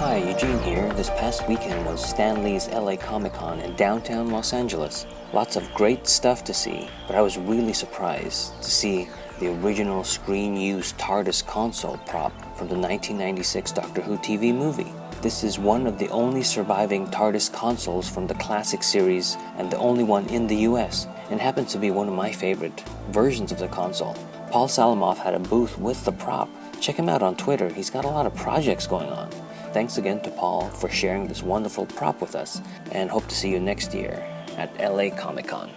Hi, Eugene here. This past weekend was Stan Lee's LA Comic-Con in downtown Los Angeles. Lots of great stuff to see, but I was really surprised to see the original screen-used TARDIS console prop from the 1996 Doctor Who TV movie. This is one of the only surviving TARDIS consoles from the classic series and the only one in the US, and happens to be one of my favorite versions of the console. Paul Salamoff had a booth with the prop. Check him out on Twitter. He's got a lot of projects going on. Thanks again to Paul for sharing this wonderful prop with us, and hope to see you next year at LA Comic-Con.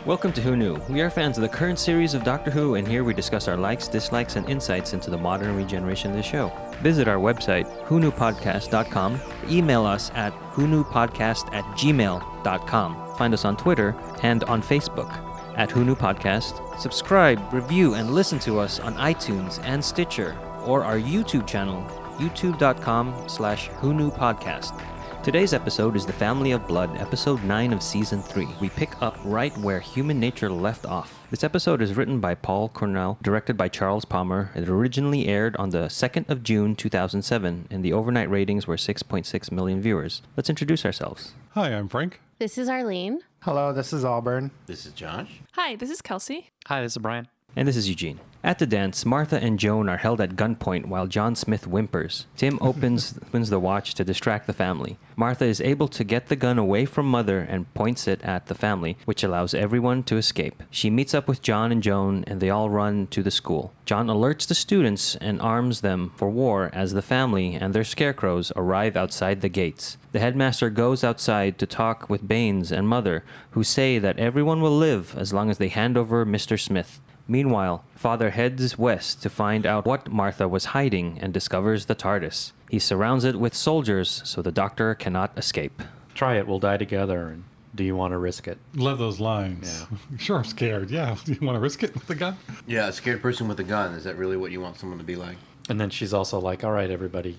Welcome to Who Knew. We are fans of the current series of Doctor Who, and here we discuss our likes, dislikes, and insights into the modern regeneration of the show. Visit our website, whoknewpodcast.com, email us at whoknewpodcast@gmail.com. Find us on Twitter and on Facebook at Who Knew Podcast. Subscribe, review, and listen to us on iTunes and Stitcher, or our YouTube channel, youtube.com/whoknewpodcast. Today's episode is The Family of Blood, episode 9 of season 3. We pick up right where human nature left off. This episode is written by Paul Cornell, directed by Charles Palmer. It originally aired on the 2nd of June 2007, and the overnight ratings were 6.6 million viewers. Let's introduce ourselves. Hi, I'm Frank. This is Arlene. Hello, this is Auburn. This is Josh. Hi, this is Kelsey. Hi, this is Brian. And this is Eugene. At the dance, Martha and Joan are held at gunpoint while John Smith whimpers. Tim opens the watch to distract the family. Martha is able to get the gun away from Mother and points it at the family, which allows everyone to escape. She meets up with John and Joan, and they all run to the school. John alerts the students and arms them for war as the family and their scarecrows arrive outside the gates. The headmaster goes outside to talk with Baines and Mother, who say that everyone will live as long as they hand over Mr. Smith. Meanwhile, Father heads west to find out what Martha was hiding and discovers the TARDIS. He surrounds it with soldiers so the Doctor cannot escape. Try it, we'll die together, and do you want to risk it? Love those lines. Yeah. Sure, I'm scared. Yeah, do you want to risk it with the gun? Yeah, a scared person with a gun. Is that really what you want someone to be like? And then she's also like, all right, everybody,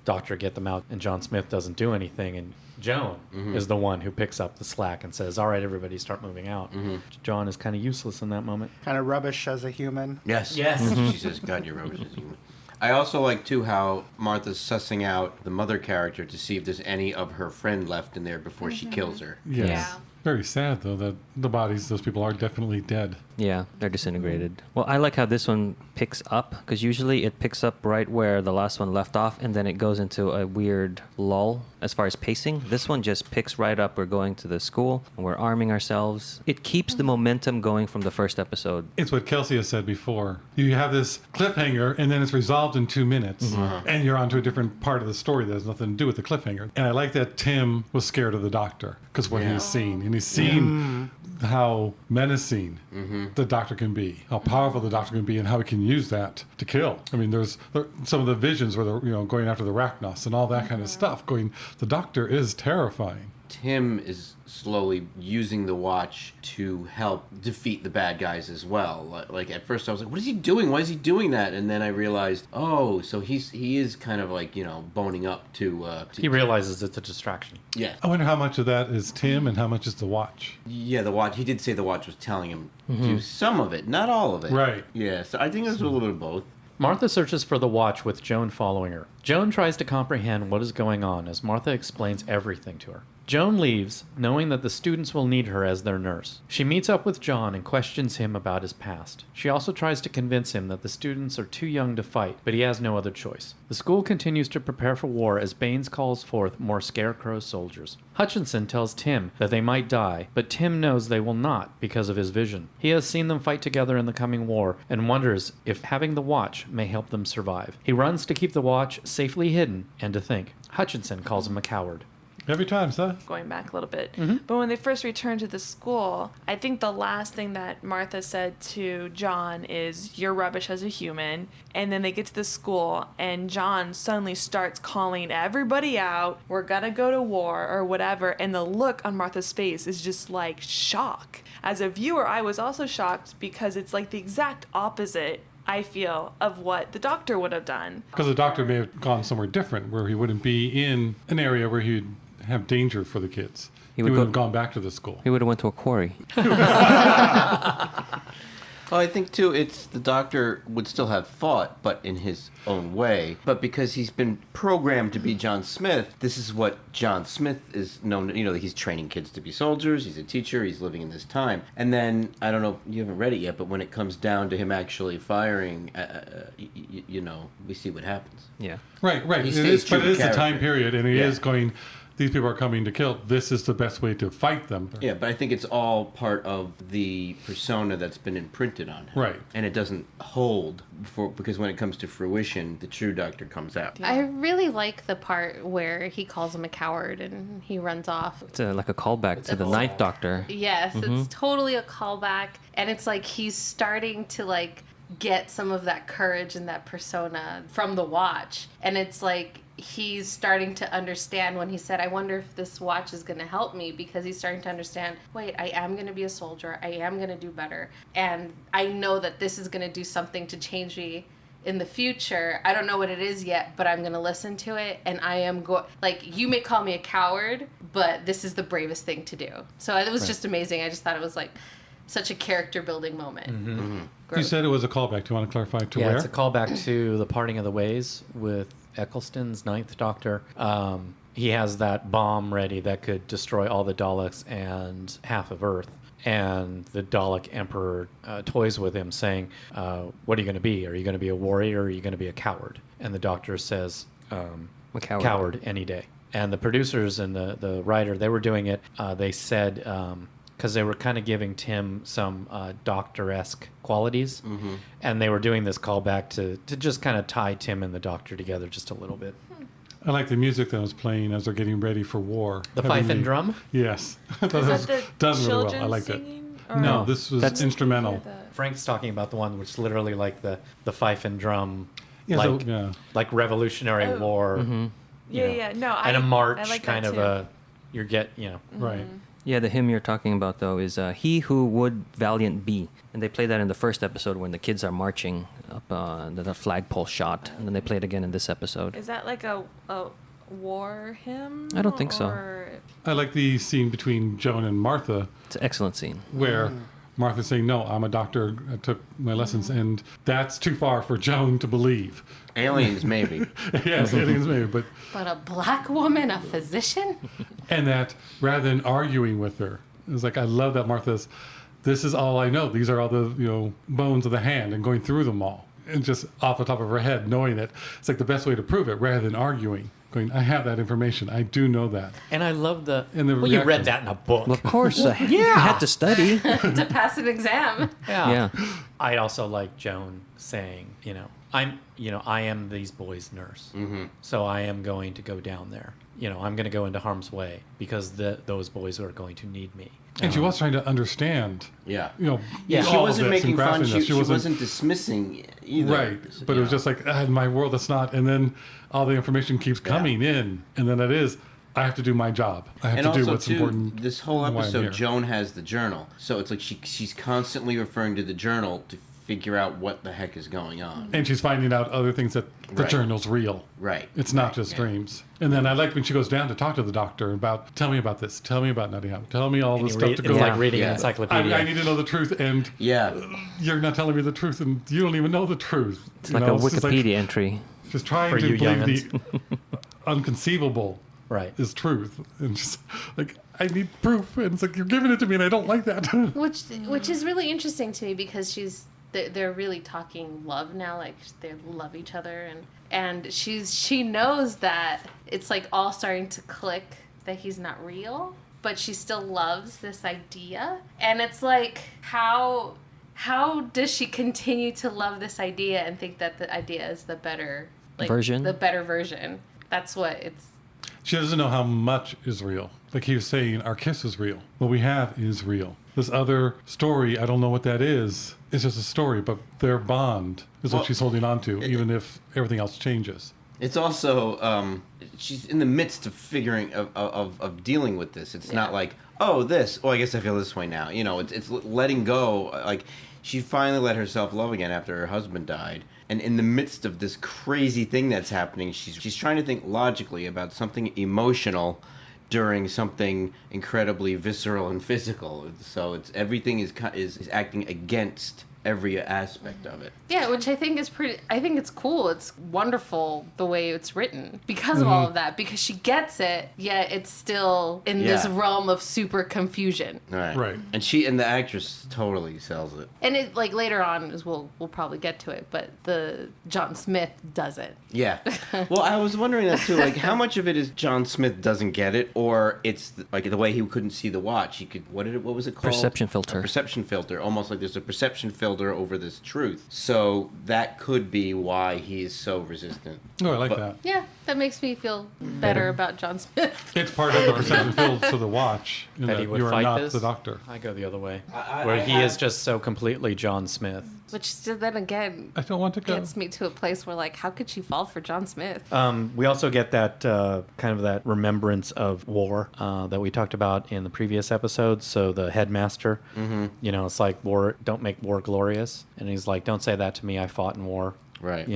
Doctor, get them out. And John Smith doesn't do anything, and Joan is the one who picks up the slack and says, all right, everybody start moving out. John is kind of useless in that moment. Kind of rubbish as a human. Yes. She says, God, you're rubbish. I also like, too, how Martha's sussing out the Mother character to see if there's any of her friend left in there before she kills her. Yes. Yeah. Very sad, though, that the bodies, those people are definitely dead. Yeah, they're disintegrated. Well, I like how this one picks up, because usually it picks up right where the last one left off, and then it goes into a weird lull as far as pacing. This one just picks right up. We're going to the school, and we're arming ourselves. It keeps the momentum going from the first episode. It's what Kelsey has said before. You have this cliffhanger, and then it's resolved in 2 minutes, and you're on to a different part of the story that has nothing to do with the cliffhanger. And I like that Tim was scared of the Doctor, because what he's seen. And he's seen how menacing the Doctor can be, how powerful the Doctor can be, and how he can use that to kill. I mean, there's some of the visions where they're going after the Rachnos and all that kind of stuff. The Doctor is terrifying. Tim is slowly using the watch to help defeat the bad guys as well. Like at first I was like, what is he doing? Why is he doing that? And then I realized, so he is kind of like, boning up to He realizes it's a distraction. Yeah. I wonder how much of that is Tim and how much is the watch. Yeah, the watch. He did say the watch was telling him to do some of it, not all of it. Right. Yeah, so I think it's a little bit of both. Martha searches for the watch with Joan following her. Joan tries to comprehend what is going on as Martha explains everything to her. Joan leaves, knowing that the students will need her as their nurse. She meets up with John and questions him about his past. She also tries to convince him that the students are too young to fight, but he has no other choice. The school continues to prepare for war as Baines calls forth more Scarecrow soldiers. Hutchinson tells Tim that they might die, but Tim knows they will not because of his vision. He has seen them fight together in the coming war and wonders if having the watch may help them survive. He runs to keep the watch safely hidden and to think. Hutchinson calls him a coward. Every time, son. Going back a little bit. But when they first returned to the school, I think the last thing that Martha said to John is, you're rubbish as a human. And then they get to the school and John suddenly starts calling everybody out. We're gonna go to war or whatever. And the look on Martha's face is just like shock. As a viewer, I was also shocked because it's like the exact opposite, I feel, of what the Doctor would have done. Because the Doctor may have gone somewhere different where he wouldn't be in an area where he'd have danger for the kids. He would have gone back to the school. He would have went to a quarry. Well, I think too, it's the Doctor would still have fought, but in his own way. But because he's been programmed to be John Smith, this is what John Smith is known. You know, he's training kids to be soldiers. He's a teacher. He's living in this time. And then I don't know, you haven't read it yet, but when it comes down to him actually firing, you know, we see what happens. Yeah. Right. He It stays is, true but to it is a time character. period, and he Yeah. is going. These people are coming to kill. This is the best way to fight them. Yeah, but I think it's all part of the persona that's been imprinted on him. Right. And it doesn't hold because when it comes to fruition, the true Doctor comes out. I really like the part where he calls him a coward and he runs off. It's like a callback to the Ninth Doctor. Yes, it's totally a callback, and it's like he's starting to like get some of that courage and that persona from the watch, and it's like he's starting to understand when he said, I wonder if this watch is going to help me, because he's starting to understand, wait, I am going to be a soldier, I am going to do better, and I know that this is going to do something to change me in the future. I don't know what it is yet, but I'm going to listen to it, and I am like, you may call me a coward, but this is the bravest thing to do. So it was just amazing. I just thought it was like such a character building moment. You said it was a callback. Do you want to clarify to Yeah, where? it's a callback to the Parting of the Ways with Eccleston's Ninth Doctor. He has that bomb ready that could destroy all the Daleks and half of Earth. And the Dalek Emperor toys with him, saying, what are you going to be? Are you going to be a warrior, or are you going to be a coward? And the Doctor says, A coward. coward any day. And the producers and the writer, they were doing it, they said, because they were kind of giving Tim some Doctor-esque qualities. And they were doing this callback to just kind of tie Tim and the Doctor together just a little bit. I like the music that was playing as they're getting ready for war. The Having fife and drum? Yes. I thought Is that was that the done really well. children I liked it. singing? Or No, this was That's- instrumental. Frank's talking about the one which is literally like the fife and drum, Yeah, like, so, yeah. like Revolutionary Oh. War. Yeah, know, yeah. No, and a march, I like kind that of too. a, Right. Yeah, the hymn you're talking about, though, is He Who Would Valiant Be. And they play that in the first episode when the kids are marching up the flagpole shot. And then they play it again in this episode. Is that like a war hymn? I don't think so. Or... I like the scene between Joan and Martha It's an excellent scene. where Martha's saying, no, I'm a doctor. I took my lessons. And that's too far for Joan to believe. Aliens, maybe. Yes, aliens maybe. But, But a black woman, a physician? and that rather than arguing with her, it's like, I love that Martha's, this is all I know. These are all the, bones of the hand, and going through them all. And just off the top of her head, knowing it. It's like the best way to prove it rather than arguing. Going, I have that information. I do know that. And I love the. And the well, you read reaction. that in a book. Well, of course. You had to study. To pass an exam. Yeah. I also like Joan saying, I am these boys' nurse. So I am going to go down there. I'm going to go into harm's way because those boys are going to need me. And she was trying to understand, Yeah. Yeah. She all wasn't of this making and fun. grasping this. She wasn't dismissing either. right. But it was just like, in my world, that's not. And then all the information keeps coming in. And then it is, I have to do my job. I have And to also, do what's too, important. this whole and why I'm here. episode, Joan has the journal. So it's like she's constantly referring to the journal to figure out what the heck is going on. And she's finding out other things that the Right. journal's real. Right. It's not Right, just yeah. dreams. And then I like when she goes down to talk to the doctor about, tell me about this. Tell me about Nottingham. Tell me all And this you stuff read, to it's go like on. reading Yeah. an encyclopedia. I need to know the truth, and Yeah. you're not telling me the truth, and you don't even know the truth. It's like a just like- Wikipedia entry. Just trying For to you believe the unconceivable Right. is truth, and just like I need proof, and it's like you're giving it to me, and I don't like that. Which is really interesting to me because they're really talking love now, like they love each other, and she knows that it's like all starting to click that he's not real, but she still loves this idea, and it's like how does she continue to love this idea and think that the idea is the better Version? the better version? That's what it's. She doesn't know how much is real. Like he was saying, our kiss is real. What we have is real. This other story, I don't know what that is. It's just a story, but their bond is Well, what she's holding on to, even if everything else changes. It's also she's in the midst of figuring of dealing with this. It's not like, oh, this. Oh, I guess I feel this way now. It's letting go. Like she finally let herself love again after her husband died. And in the midst of this crazy thing that's happening, she's trying to think logically about something emotional during something incredibly visceral and physical. So it's everything is acting against every aspect of it. Yeah, which I think is pretty. I think it's cool. It's wonderful the way it's written because of all of that. Because she gets it, yet it's still in this Yeah. realm of super confusion. Right. And the actress totally sells it. And it like later on, as we'll probably get to it, but the John Smith doesn't. Yeah. Well, I was wondering that too. Like, how much of it is John Smith doesn't get it, or it's like the way he couldn't see the watch. He could. What was it called? Perception filter. A perception filter. Almost like there's a perception filter over this truth. So that could be why he's so resistant. Oh, I like But- that. Yeah, that makes me feel better about John Smith. It's part of the perception field to the watch. In That that he would you are fight not this? the doctor. I go the other way, I where he have- is just so completely John Smith. Which then again I don't want to go. gets me to a place where like, how could she fall for John Smith? We also get that kind of that remembrance of war that we talked about in the previous episodes. So the headmaster, it's like war. Don't make war glorious, and he's like, don't say that to me. I fought in war. Right.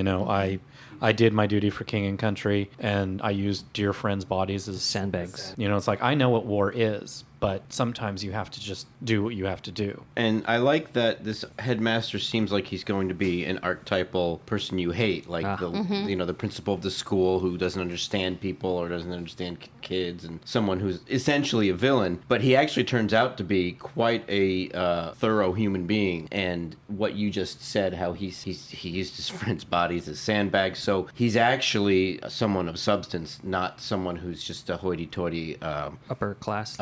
I did my duty for king and country, and I used dear friends' bodies as Sandbags. It's like I know what war is, but sometimes you have to just do what you have to do. And I like that this headmaster seems like he's going to be an archetypal person you hate, like the principal of the school who doesn't understand people or doesn't understand kids, and someone who's essentially a villain. But he actually turns out to be quite a thorough human being. And what you just said, how he used his friends' bodies as sandbags, so he's actually someone of substance, not someone who's just a hoity-toity. Upper class.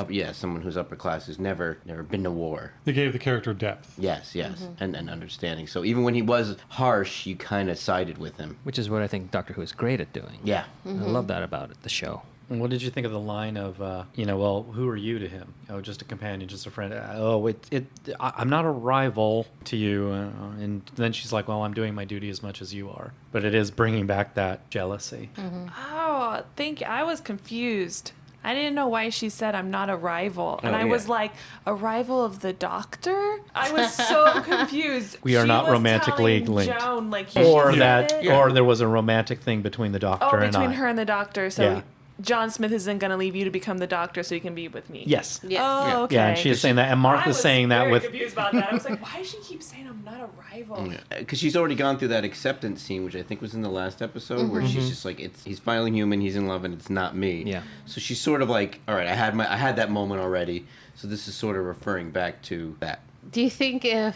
Someone who's upper class who's never been to war. They gave the character depth. Yes, and understanding. So even when he was harsh, you kind of sided with him. Which is what I think Doctor Who is great at doing. Yeah. I love that about it, the show. And what did you think of the line of, well, who are you to him? Oh, just a companion, just a friend. I'm not a rival to you. And then she's like, well, I'm doing my duty as much as you are. But it is bringing back that jealousy. Oh, thank you. I was confused. I didn't know why she said I'm not a rival. And Oh, I yeah. was like, a rival of the doctor? I was so confused. We are She not was romantically telling linked. Joan, like, Or she that, said it. or there was a romantic thing between the doctor and between I. her and the doctor. So Yeah. John Smith isn't going to leave you to become the doctor so you can be with me. Yes. Yes. Oh, Yeah. okay. Yeah, and she is saying that, and I Martha's was saying that very with. confused about that. I was like, why does she keep saying I'm not a rival? Because she's already gone through that acceptance scene, which I think was in the last episode, where she's just like, he's finally human, he's in love, and it's not me. Yeah. So she's sort of like, all right, I had that moment already. So this is sort of referring back to that. Do you think I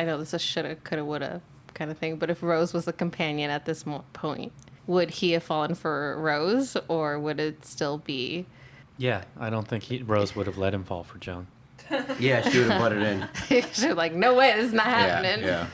know this is shoulda, coulda, woulda kind of thing, but if Rose was a companion at this point, would he have fallen for Rose, or would it still be? Yeah, I don't think Rose would have let him fall for Joan. Yeah, she would have put it in. She's like, no way, this is not happening. Yeah.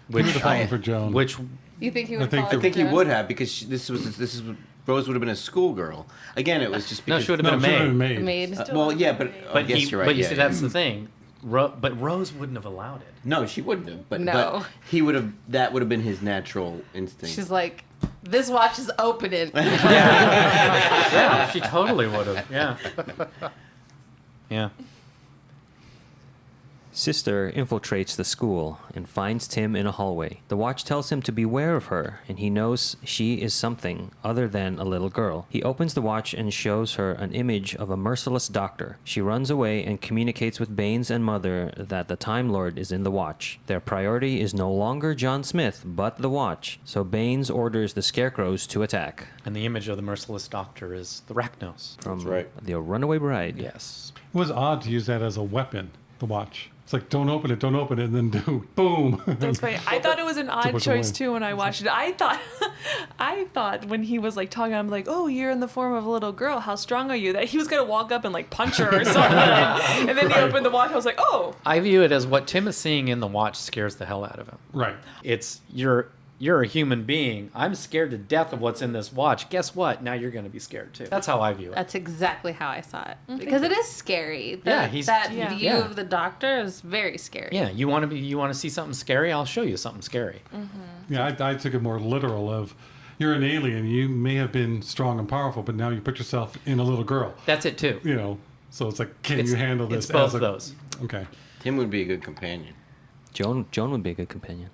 He would have fallen for Joan. Which You think he would? think fall the- I think he for would have, because this is Rose would have been a schoolgirl. Again, it was just no, because she would have No, been a she would have maid. been Maid. well, yeah, but I guess you're right. But you yeah, see, yeah. that's the thing. But Rose wouldn't have allowed it. No, she wouldn't have. But No. he would have. That would have been his natural instinct. She's like, this watch is opening. Yeah, she totally would have. Yeah. Yeah. Sister infiltrates the school and finds Tim in a hallway. The watch tells him to beware of her, and he knows she is something other than a little girl. He opens the watch and shows her an image of a merciless doctor. She runs away and communicates with Baines and Mother that the Time Lord is in the watch. Their priority is no longer John Smith, but the watch. So Baines orders the Scarecrows to attack. And the image of the merciless doctor is the Rachnos. From That's right. the Runaway Bride. Yes. It was odd to use that as a weapon, the watch. It's like, don't open it, and then do boom. That's funny. I thought it was an odd look choice away. too when I watched it. I thought when he was like talking, I'm like, oh, you're in the form of a little girl. How strong are you? That he was gonna walk up and like punch her or something. And then he opened the watch. I was like, oh. I view it as what Tim is seeing in the watch scares the hell out of him. Right. It's you're a human being. I'm scared to death of what's in this watch. Guess what? Now you're going to be scared too. That's how I view it. That's exactly how I saw it. Because it is scary. Yeah, he's- that yeah. view Yeah. of the doctor is very scary. Yeah, you want to see something scary? I'll show you something scary. Yeah, I took it more literal of, you're an alien. You may have been strong and powerful, but now you put yourself in a little girl. That's it too. You know, so it's like, can It's- you handle this? it's both as a, those. Okay. Tim would be a good companion. Joan would be a good companion.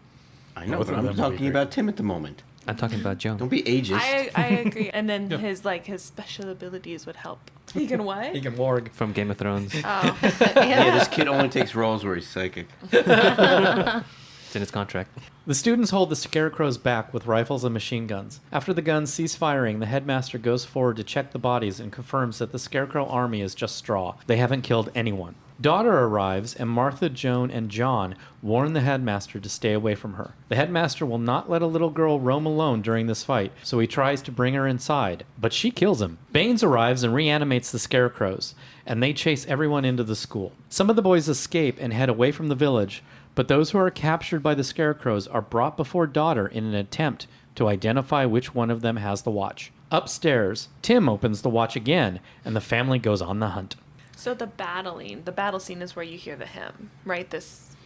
I know, Both but of I'm them would be talking great. about Tim at the moment. I'm talking about Joan. Don't be ageist. I agree. And then Yeah. his special abilities would help. He can what? He can warg. from Game of Thrones. Oh, Yeah, this kid only takes roles where he's psychic. It's in his contract. The students hold the scarecrows back with rifles and machine guns. After the guns cease firing, the headmaster goes forward to check the bodies and confirms that the scarecrow army is just straw. They haven't killed anyone. Daughter arrives, and Martha, Joan, and John warn the headmaster to stay away from her. The headmaster will not let a little girl roam alone during this fight, so he tries to bring her inside, but she kills him. Baines arrives and reanimates the scarecrows, and they chase everyone into the school. Some of the boys escape and head away from the village, but those who are captured by the scarecrows are brought before Daughter in an attempt to identify which one of them has the watch. Upstairs, Tim opens the watch again, and the family goes on the hunt. So the battle scene is where you hear the hymn, right?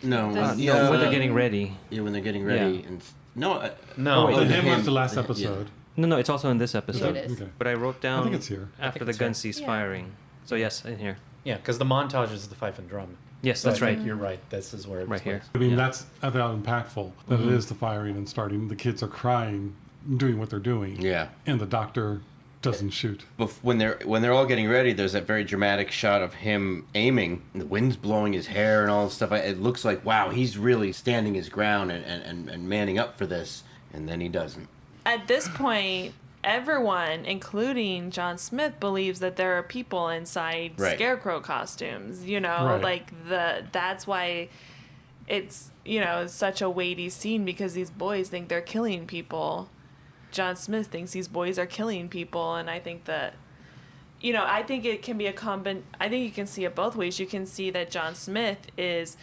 No, No, when they're getting ready. Yeah, when they're getting ready. Yeah. And no, No. Oh, the hymn- hymn was the last yeah. episode. No, it's also in this episode. It is. Okay. But I wrote down I think it's here. after the it's gun here. ceased Yeah. firing. So yes, in here. Yeah, because the montage is the fife and drum. Yes, So that's I right. think You're right. This is where it's Right here. placed. I mean, Yeah. that's about impactful that it is the firing and starting. The kids are crying, doing what they're doing. Yeah. And the doctor doesn't shoot. When they're all getting ready, there's that very dramatic shot of him aiming. And the wind's blowing his hair and all this stuff. It looks like, wow, he's really standing his ground and manning up for this. And then he doesn't. At this point, everyone, including John Smith, believes that there are people inside Right. scarecrow costumes. You know, Right. like that's why it's it's such a weighty scene, because these boys think they're killing people. John Smith thinks these boys are killing people, and I think that I think it can be I think you can see it both ways. You can see that John Smith is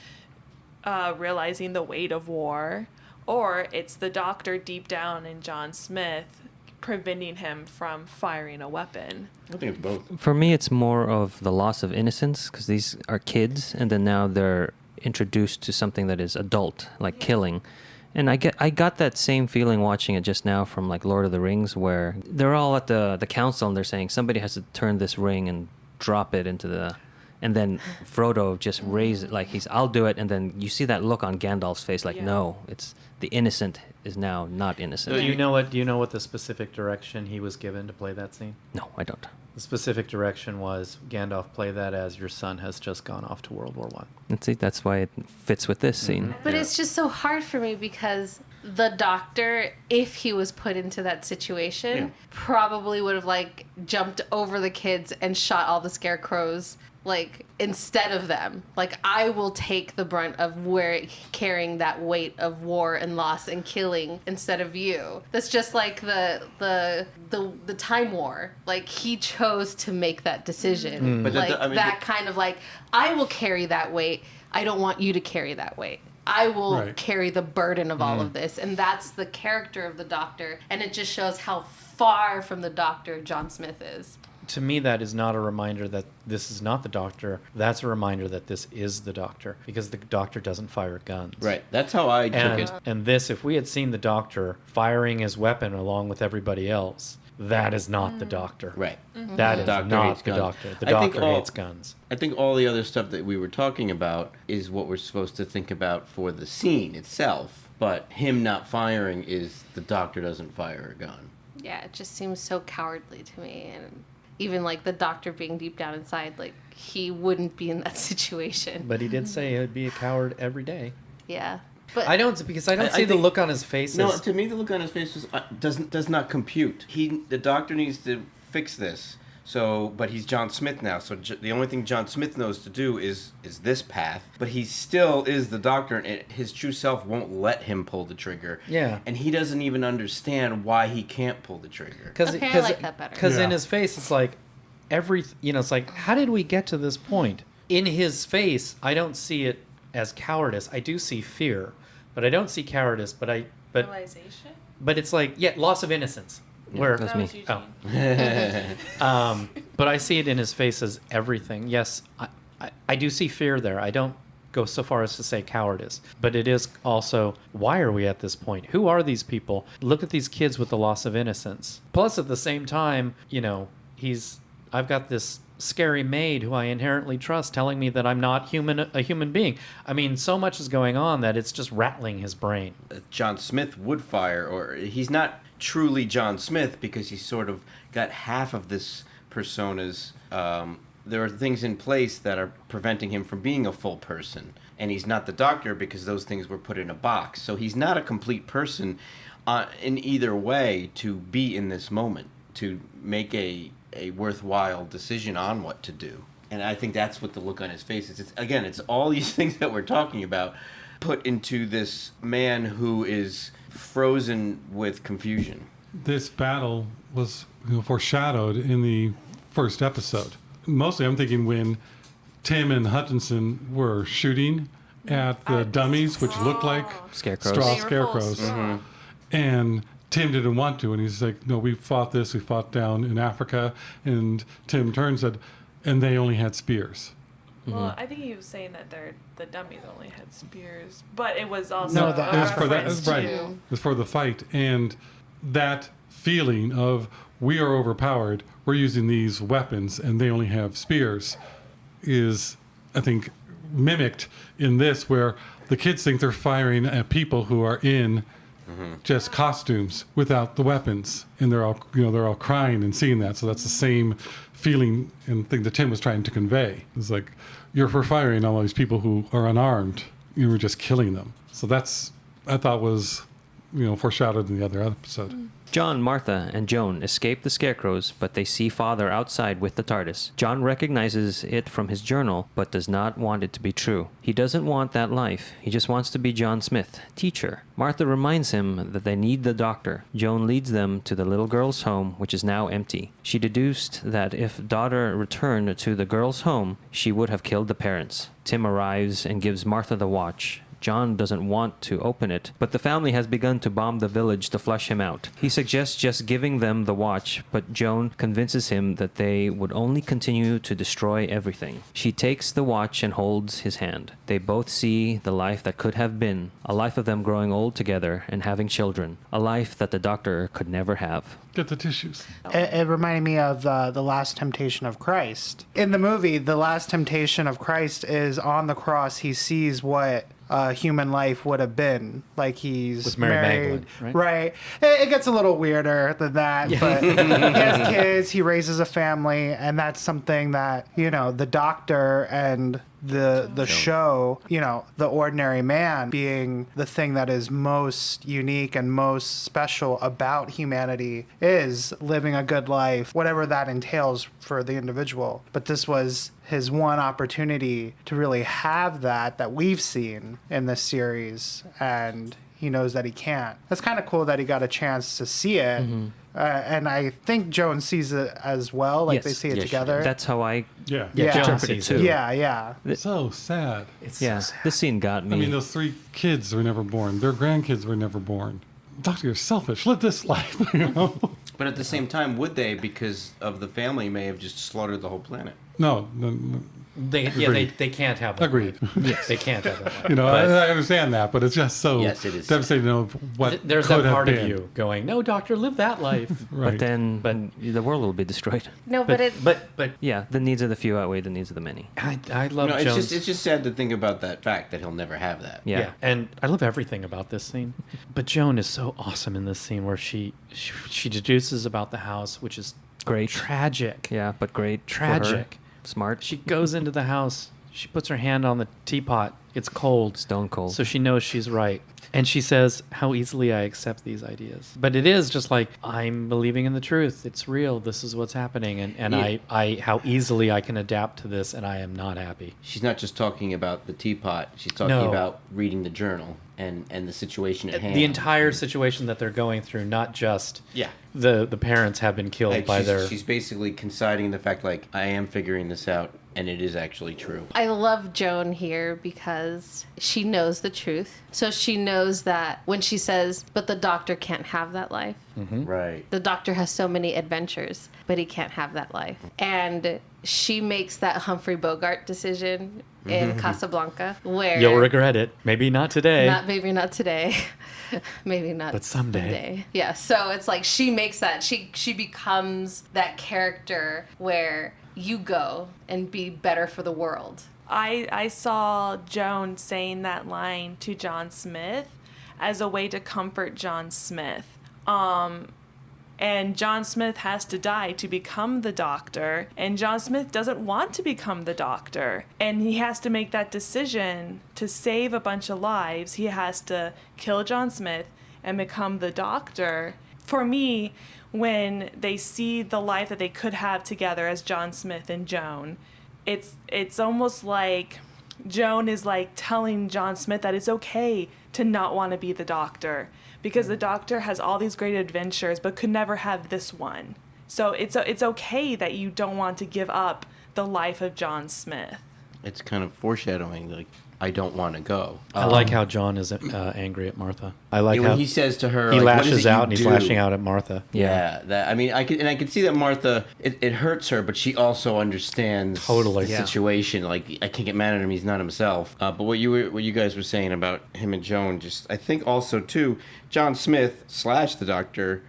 realizing the weight of war, or it's the doctor deep down in John Smith preventing him from firing a weapon. I think it's both. For me, it's more of the loss of innocence, because these are kids, and then now they're introduced to something that is adult, like killing. And I got that same feeling watching it just now from like Lord of the Rings, where they're all at the council and they're saying somebody has to turn this ring and drop it into the, and then Frodo just raise it like I'll do it, and then you see that look on Gandalf's face like, Yeah. no, it's the innocent is now not innocent. Do you know what the specific direction he was given to play that scene? No, I don't. The specific direction was Gandalf play that as your son has just gone off to World War One. And see, that's why it fits with this scene. But Yeah. it's just so hard for me because the doctor, if he was put into that situation, Yeah. probably would have like jumped over the kids and shot all the scarecrows like instead of them. Like, I will take the brunt of carrying that weight of war and loss and killing instead of you. That's just like the time war. Like, he chose to make that decision. But Like I mean, that kind of like, I will carry that weight. I don't want you to carry that weight. I will Right. carry the burden of all of this. And that's the character of the doctor. And it just shows how far from the doctor John Smith is. To me, that is not a reminder that this is not the doctor. That's a reminder that this is the doctor, because the doctor doesn't fire guns. Right. That's how I took And, it. and this, if we had seen the doctor firing his weapon along with everybody else, that is not the doctor. Right. That is Doctor not hates the guns. doctor. The I think doctor all- hates guns. I think all the other stuff that we were talking about is what we're supposed to think about for the scene itself. But him not firing is the doctor doesn't fire a gun. Yeah, it just seems so cowardly to me. And even like the doctor being deep down inside, like, he wouldn't be in that situation. But he did say he'd be a coward every day. Yeah. But I don't see I the think- look on his face. No, as, to me the look on his face was, does not compute. The doctor needs to fix this. So, but he's John Smith now. So the only thing John Smith knows to do is this path. But he still is the doctor, and his true self won't let him pull the trigger. Yeah. And he doesn't even understand why he can't pull the trigger. Okay, I like that better. Because in Yeah. his face, it's like it's like, how did we get to this point? In his face, I don't see it as cowardice. I do see fear, but I don't see cowardice. But Realization? it's like, loss of innocence. Where that's That me. was Eugene. but I see it in his face as everything. Yes, I do see fear there. I don't go so far as to say cowardice, but it is also, why are we at this point? Who are these people? Look at these kids with the loss of innocence. Plus, at the same time, I've got this scary maid who I inherently trust telling me that I'm not a human being. I mean, so much is going on that it's just rattling his brain. John Smith would fire, or he's not truly John Smith because he's sort of got half of this personas, there are things in place that are preventing him from being a full person. And he's not the doctor because those things were put in a box. So he's not a complete person in either way to be in this moment, to make a worthwhile decision on what to do. And I think that's what the look on his face is. It's all these things that we're talking about put into this man who is frozen with confusion. This battle was foreshadowed in the first episode. Mostly I'm thinking when Tim and Hutchinson were shooting at the dummies, which looked like Scarecrows. straw They were full scarecrows. of straw. And Tim didn't want to, and he's like, no, we fought down in Africa. And Tim turned and said, and they only had spears. Well, I think he was saying that the dummies only had spears, but it was also No, a the It was for that, reference right. to- It was for the fight. And that feeling of we are overpowered, we're using these weapons, and they only have spears is, I think, mimicked in this, where the kids think they're firing at people who are in just costumes without the weapons, and they're all crying and seeing that. So that's the same feeling and thing that Tim was trying to convey. It's like we're firing on all these people who are unarmed. We're just killing them. So that's, I thought, was foreshadowed in the other episode. John, Martha, and Joan escape the scarecrows, but they see Father outside with the TARDIS. John recognizes it from his journal, but does not want it to be true. He doesn't want that life. He just wants to be John Smith, teacher. Martha reminds him that they need the doctor. Joan leads them to the little girl's home, which is now empty. She deduced that if daughter returned to the girl's home, she would have killed the parents. Tim arrives and gives Martha the watch. John doesn't want to open it, but the family has begun to bomb the village to flush him out. He suggests just giving them the watch, but Joan convinces him that they would only continue to destroy everything. She takes the watch and holds his hand. They both see the life that could have been, a life of them growing old together and having children, a life that the doctor could never have. Get the tissues. It reminded me of the Last Temptation of Christ. In the movie, the Last Temptation of Christ is on the cross. He sees what human life would have been. Like he's With Mary married. Magdalene, Right. It gets a little weirder than that. But he has kids. He raises a family. And that's something that, the doctor and the show, the ordinary man being the thing that is most unique and most special about humanity is living a good life, whatever that entails for the individual. But this was his one opportunity to really have that we've seen in this series, and he knows that he can't. That's kind of cool that he got a chance to see it. And I think Joan sees it as well, like Yes. they see it Yes, she together. That's how I Yeah. Yeah. Joan interpret it sees too. it. Yeah. So sad. This scene got me. I mean, those 3 kids were never born. Their grandkids were never born. Doctor, you're selfish. Live this life, But at the same time, would they, because of the family, may have just slaughtered the whole planet? No. They can't have that. Agreed. Yes. They can't have that. I understand that, but it's just so Yes, it is. devastating of what There's could that have part been. of you going, no, doctor, live that life. Right. But then the world will be destroyed. No, but it. But Yeah, the needs of the few outweigh the needs of the many. I love No, Jones. it's just sad to think about that fact that he'll never have that. Yeah. And I love everything about this scene. But Joan is so awesome in this scene where she deduces about the house, which is Great. tragic. Yeah, but great. for her. Tragic. Smart. She goes into the house. She puts her hand on the teapot. It's cold. Stone cold. So she knows she's right. And she says, how easily I accept these ideas. But it is just like, I'm believing in the truth. It's real. This is what's happening. And Yeah. I how easily I can adapt to this, and I am not happy. She's not just talking about the teapot. She's talking No. about reading the journal and the situation at hand. The entire situation that they're going through, not just Yeah. the parents have been killed Like, by she's basically conciding the fact, like, I am figuring this out, and it is actually true. I love Joan here because she knows the truth. So she knows that when she says, but the doctor can't have that life. Right. The doctor has so many adventures, but he can't have that life. And she makes that Humphrey Bogart decision in Casablanca where You'll regret it. Maybe not today. maybe not today. Maybe not But someday. Yeah, so it's like she makes that she becomes that character where you go and be better for the world. I saw Joan saying that line to John Smith as a way to comfort John Smith. And John Smith has to die to become the Doctor. And John Smith doesn't want to become the Doctor. And he has to make that decision to save a bunch of lives. He has to kill John Smith and become the Doctor. For me, when they see the life that they could have together as John Smith and Joan, it's almost like Joan is like telling John Smith that it's okay to not want to be the Doctor, because the Doctor has all these great adventures but could never have this one. So it's okay that you don't want to give up the life of John Smith. It's kind of foreshadowing, like, I don't want to go. I like how John is angry at Martha. I like when how he says to her, he like, what is lashes it you out and he's do? lashing out at Martha. Yeah, that, I mean, I can see that Martha, it hurts her, but she also understands Totally. the Yeah. situation. Like, I can't get mad at him; he's not himself. But what you guys were saying about him and Joan, just I think also too, John Smith / the Doctor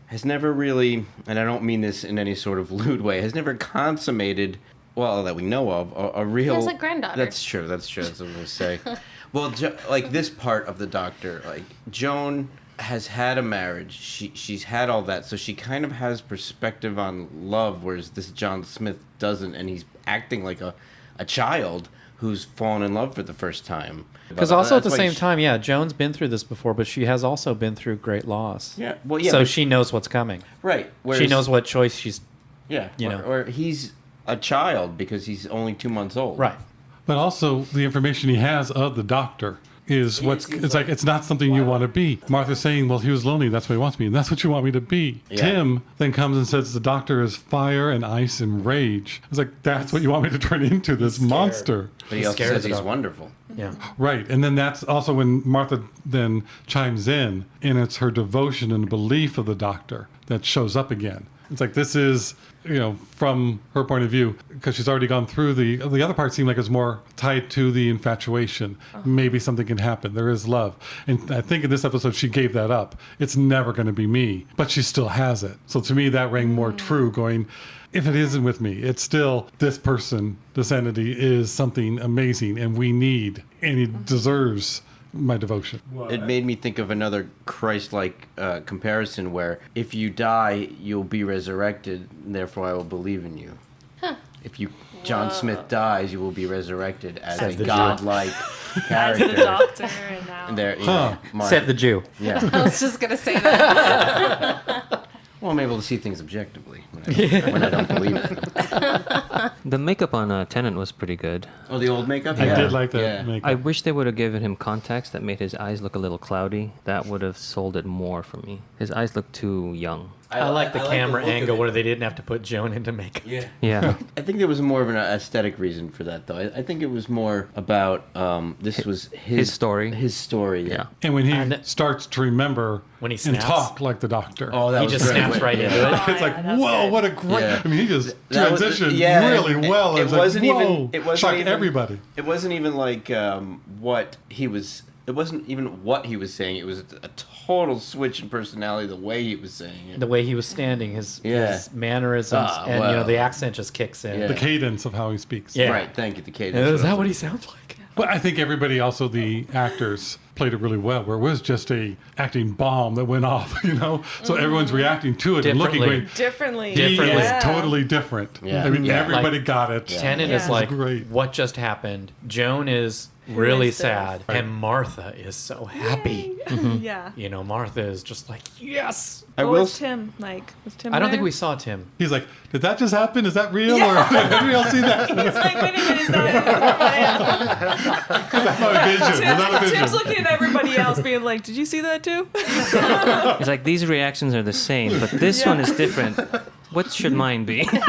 has never really, and I don't mean this in any sort of lewd way, has never consummated, well, that we know of, a real. He has a granddaughter. That's true. That's what I was going to say. Well, like this part of the Doctor, like Joan has had a marriage. She's had all that, so she kind of has perspective on love, whereas this John Smith doesn't, and he's acting like a child who's fallen in love for the first time. Because also at the same time, yeah, Joan's been through this before, but she has also been through great loss. Yeah, well, yeah. So but she knows what's coming. right. She knows what choice she's. Yeah, you know. or he's a child because he's only 2 months old. Right. But also, the information he has of the Doctor is it's like it's not something you want to be. Martha's saying, well, he was lonely, that's what he wants me, and that's what you want me to be. Yeah. Tim then comes and says the Doctor is fire and ice and rage. It's like, that's what you want me to turn into, this monster. But he also scared of says the he's Doctor. wonderful. Yeah. Right, and then that's also when Martha then chimes in, and it's her devotion and belief of the Doctor that shows up again. It's like, this is, from her point of view, because she's already gone through the other part seemed like it's more tied to the infatuation. Maybe something can happen. There is love. And I think in this episode, she gave that up. It's never going to be me, but she still has it. So to me, that rang more true, going, if it isn't with me, it's still this person, this entity is something amazing and we need, and he deserves my devotion. It made me think of another Christ-like comparison where if you die, you'll be resurrected, and therefore I will believe in you. If John Smith dies, you will be resurrected as Says a the Jew. godlike As character. the Doctor and now. And there, Said the Jew. Yeah. I was just gonna say that. Well, I'm able to see things objectively when I don't believe it. The makeup on Tennant was pretty good. Oh, the old makeup? I Yeah. did like that Yeah. makeup. I wish they would have given him contacts that made his eyes look a little cloudy. That would have sold it more for me. His eyes look too young. I like the camera look of angle it. where they didn't have to put Joan into makeup. Yeah. Yeah. I think there was more of an aesthetic reason for that, though. I think it was more about this was his story. His story. Yeah. And when he And- starts to remember When he and snaps. talk like the Doctor. Oh, that He was just great. snaps right into it. It's like, that's whoa, good. what a great... Yeah. I mean, he just That was- transitioned yeah, really well. It was like, wasn't whoa, even. It wasn't shocked even everybody. It wasn't even like what he was. It wasn't even what he was saying. It was a total switch in personality. The way he was saying it. The way he was standing, his mannerisms, Ah, and wow. the accent just kicks in. Yeah. The cadence of how he speaks. Yeah. Right. Thank you. The cadence. Is that what he sounds like? But I think everybody, also the actors, played it really well, where it was just a acting bomb that went off, So everyone's reacting to it and looking, Differently. going, Differently. he Differently. is totally different. Yeah. I mean, Yeah. everybody Like, got it. Tennant Yeah. is like, Great. what just happened? Joan is really is this? sad, and Martha is so happy. Yeah. Martha is just like, yes. I What will. was Tim like? Was Tim I don't think there? we saw Tim. He's like, did that just happen? Is that real? Or did anybody else see that? It's like, wait a minute, is that That's not a vision. It's not a Tim's vision. looking at everybody else being like, did you see that too? It's like these reactions are the same, but this one is different. What should mine be? Poor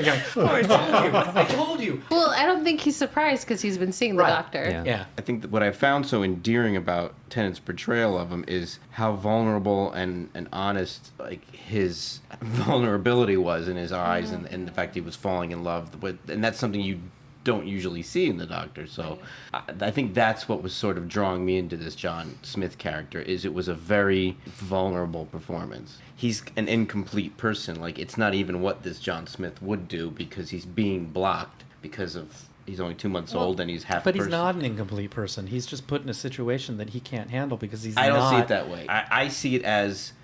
Tim. I told you. Well, I don't think he's surprised because he's been seeing the Right. Doctor. Yeah. Yeah. I think that what I found so endearing about Tennant's portrayal of him is how vulnerable and honest, like, his vulnerability was in his eyes, and the fact he was falling in love with, and that's something you don't usually see in the Doctor. So I think that's what was sort of drawing me into this John Smith character, is it was a very vulnerable performance. He's an incomplete person. Like, it's not even what this John Smith would do, because he's being blocked because of he's only 2 months old and he's half But a he's person. not an incomplete person. He's just put in a situation that he can't handle because he's I don't not. see it that way. I see it as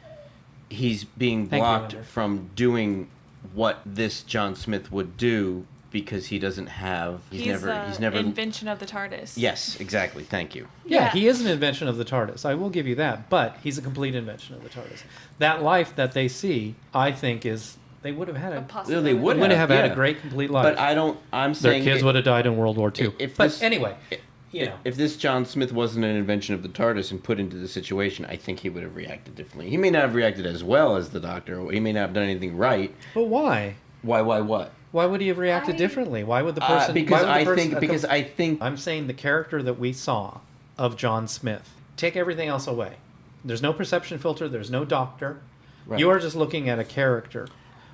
he's being Thank you, blocked Andrew. from doing what this John Smith would do because he doesn't have. He's never. Invention of the TARDIS. Yes, exactly. Thank you. Yeah, he is an invention of the TARDIS. I will give you that. But he's a complete invention of the TARDIS. That life that they see, I think, is they would have had a They would have had yeah. a great complete life. But I don't. I'm Their saying kids would have died in World War II. But anyway, if this John Smith wasn't an invention of the TARDIS and put into the situation, I think he would have reacted differently. He may not have reacted as well as the Doctor. He may not have done anything right. But why? Why? What? Why would he have reacted differently? Why would the person? Because why would the I person, think. I'm saying the character that we saw of John Smith. Take everything else away. There's no perception filter. There's no Doctor. Right. You are just looking at a character.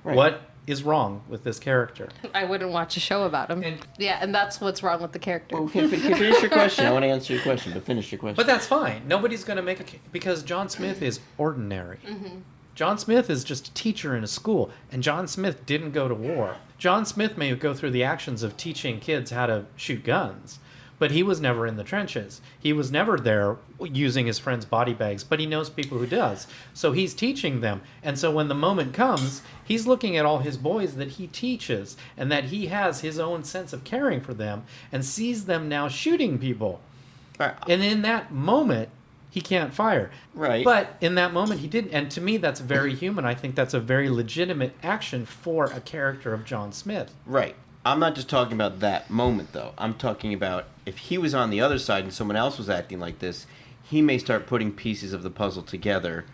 Right. What is wrong with this character? I wouldn't watch a show about him. And that's what's wrong with the character. Well, finish your question. I want to answer your question, but finish your question. But that's fine. Nobody's going to make because John Smith is ordinary. Mm-hmm. John Smith is just a teacher in a school, and John Smith didn't go to war. John Smith may go through the actions of teaching kids how to shoot guns, but he was never in the trenches. He was never there using his friends' body bags, but he knows people who does. So he's teaching them. And so when the moment comes, he's looking at all his boys that he teaches and that he has his own sense of caring for them and sees them now shooting people. Right. And in that moment, he can't fire. Right. But in that moment, he didn't. And to me, that's very human. I think that's a very legitimate action for a character of John Smith. Right. I'm not just talking about that moment, though. I'm talking about if he was on the other side and someone else was acting like this, he may start putting pieces of the puzzle together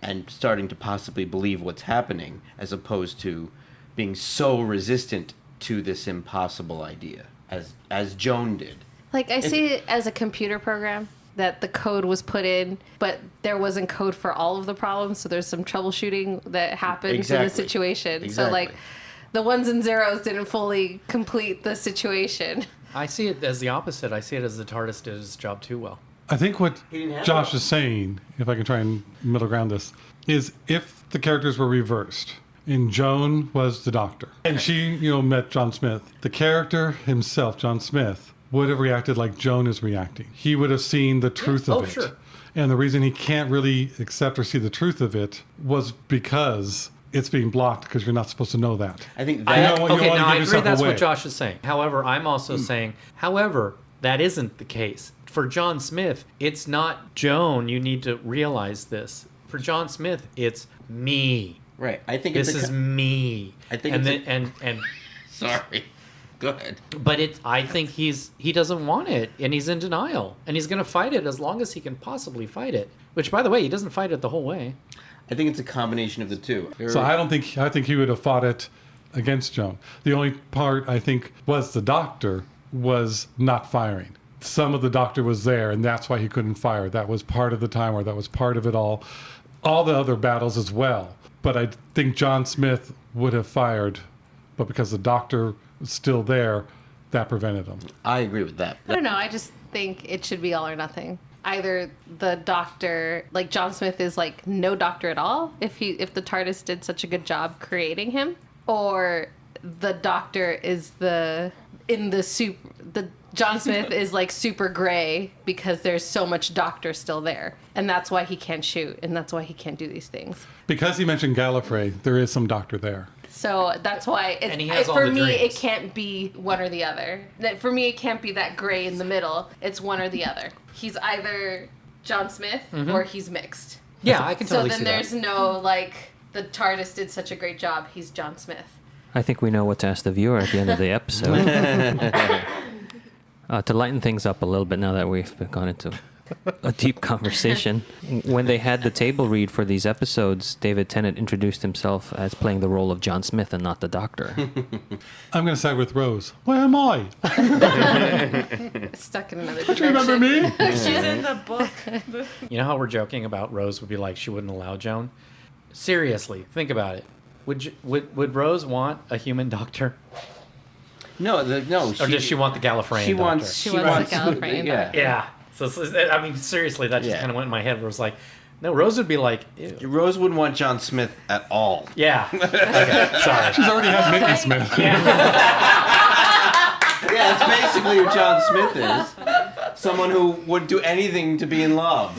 and starting to possibly believe what's happening, as opposed to being so resistant to this impossible idea, as Joan did. Like, I see it as a computer program that the code was put in, but there wasn't code for all of the problems, so there's some troubleshooting that happens in the situation. Exactly. So, like, the ones and zeros didn't fully complete the situation. I see it as the opposite. I see it as the TARDIS did his job too well. I think what Josh is saying, if I can try and middle ground this, is if the characters were reversed and Joan was the Doctor and she, met John Smith, the character himself, John Smith, would have reacted like Joan is reacting. He would have seen the truth of it. Sure. And the reason he can't really accept or see the truth of it was because it's being blocked because you're not supposed to know that. I think You that. don't want to I give agree yourself that's away. what Josh is saying. However, I'm also saying, that isn't the case. For John Smith, it's not Joan. You need to realize this. For John Smith, it's me. Right. I think This is me. I think and it's then, and Sorry. Go ahead. but I think he doesn't want it, and he's in denial, and he's going to fight it as long as he can possibly fight it. Which, by the way, he doesn't fight it the whole way. I think it's a combination of the two. So I think he would have fought it against Joan. The only part I think was the Doctor was not firing. Some of the Doctor was there, and that's why he couldn't fire. That was part of the time, or that was part of it all. All the other battles as well. But I think John Smith would have fired, but because the Doctor was still there, that prevented him. I agree with that. I don't know. I just think it should be all or nothing. Either the Doctor, like John Smith, is like no Doctor at all if the TARDIS did such a good job creating him, or the Doctor is the John Smith is like super gray because there's so much Doctor still there, and that's why he can't shoot, and that's why he can't do these things. Because he mentioned Gallifrey, there is some Doctor there. So that's why And he has all for the me dreams. it can't be one or the other. For me it can't be that gray in the middle. It's one or the other. He's either John Smith or he's mixed. Yeah, I can totally So see then that. there's no like the TARDIS did such a great job. He's John Smith. I think we know what to ask the viewer at the end of the episode. To lighten things up a little bit now that we've gone into a deep conversation, when they had the table read for these episodes, David Tennant introduced himself as playing the role of John Smith and not the Doctor. I'm going to side with Rose. Where am I? Stuck in another Do you remember me? She's in the book. You know how we're joking about Rose would be like she wouldn't allow Joan? Seriously, think about it. Would Rose want a human Doctor? No. Or does she want the Gallifreyan She Doctor? wants. She wants the Gallifreyan Yeah. Doctor. Yeah. So, I mean, seriously, that just Yeah. kind of went in my head where it was like, no, Rose would be like, ew. Rose wouldn't want John Smith at all. Yeah. Okay, sorry. She's already had Mickey Smith. Yeah, that's basically who John Smith is. Someone who would do anything to be in love.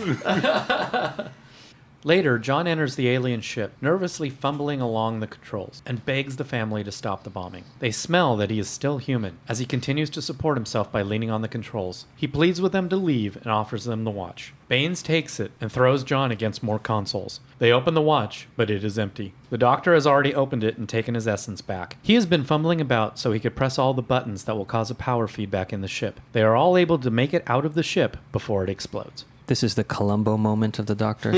Later, John enters the alien ship, nervously fumbling along the controls, and begs the family to stop the bombing. They smell that he is still human, as he continues to support himself by leaning on the controls. He pleads with them to leave and offers them the watch. Baines takes it and throws John against more consoles. They open the watch, but it is empty. The doctor has already opened it and taken his essence back. He has been fumbling about so he could press all the buttons that will cause a power feedback in the ship. They are all able to make it out of the ship before it explodes. This is the Columbo moment of the Doctor.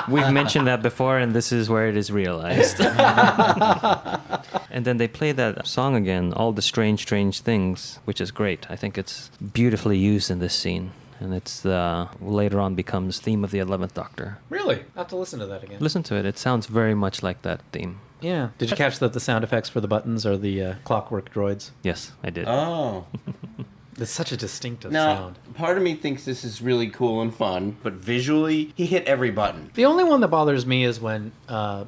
We've mentioned that before, and this is where it is realized. And then they play that song again, All the Strange, Strange Things, which is great. I think it's beautifully used in this scene. And it's later on becomes theme of the 11th Doctor. Really? I'll have to listen to that again. Listen to it. It sounds very much like that theme. Yeah. Did you catch that the sound effects for the buttons are the clockwork droids? Yes, I did. Oh. It's such a distinctive Now, sound. part of me thinks this is really cool and fun, but visually, he hit every button. The only one that bothers me is when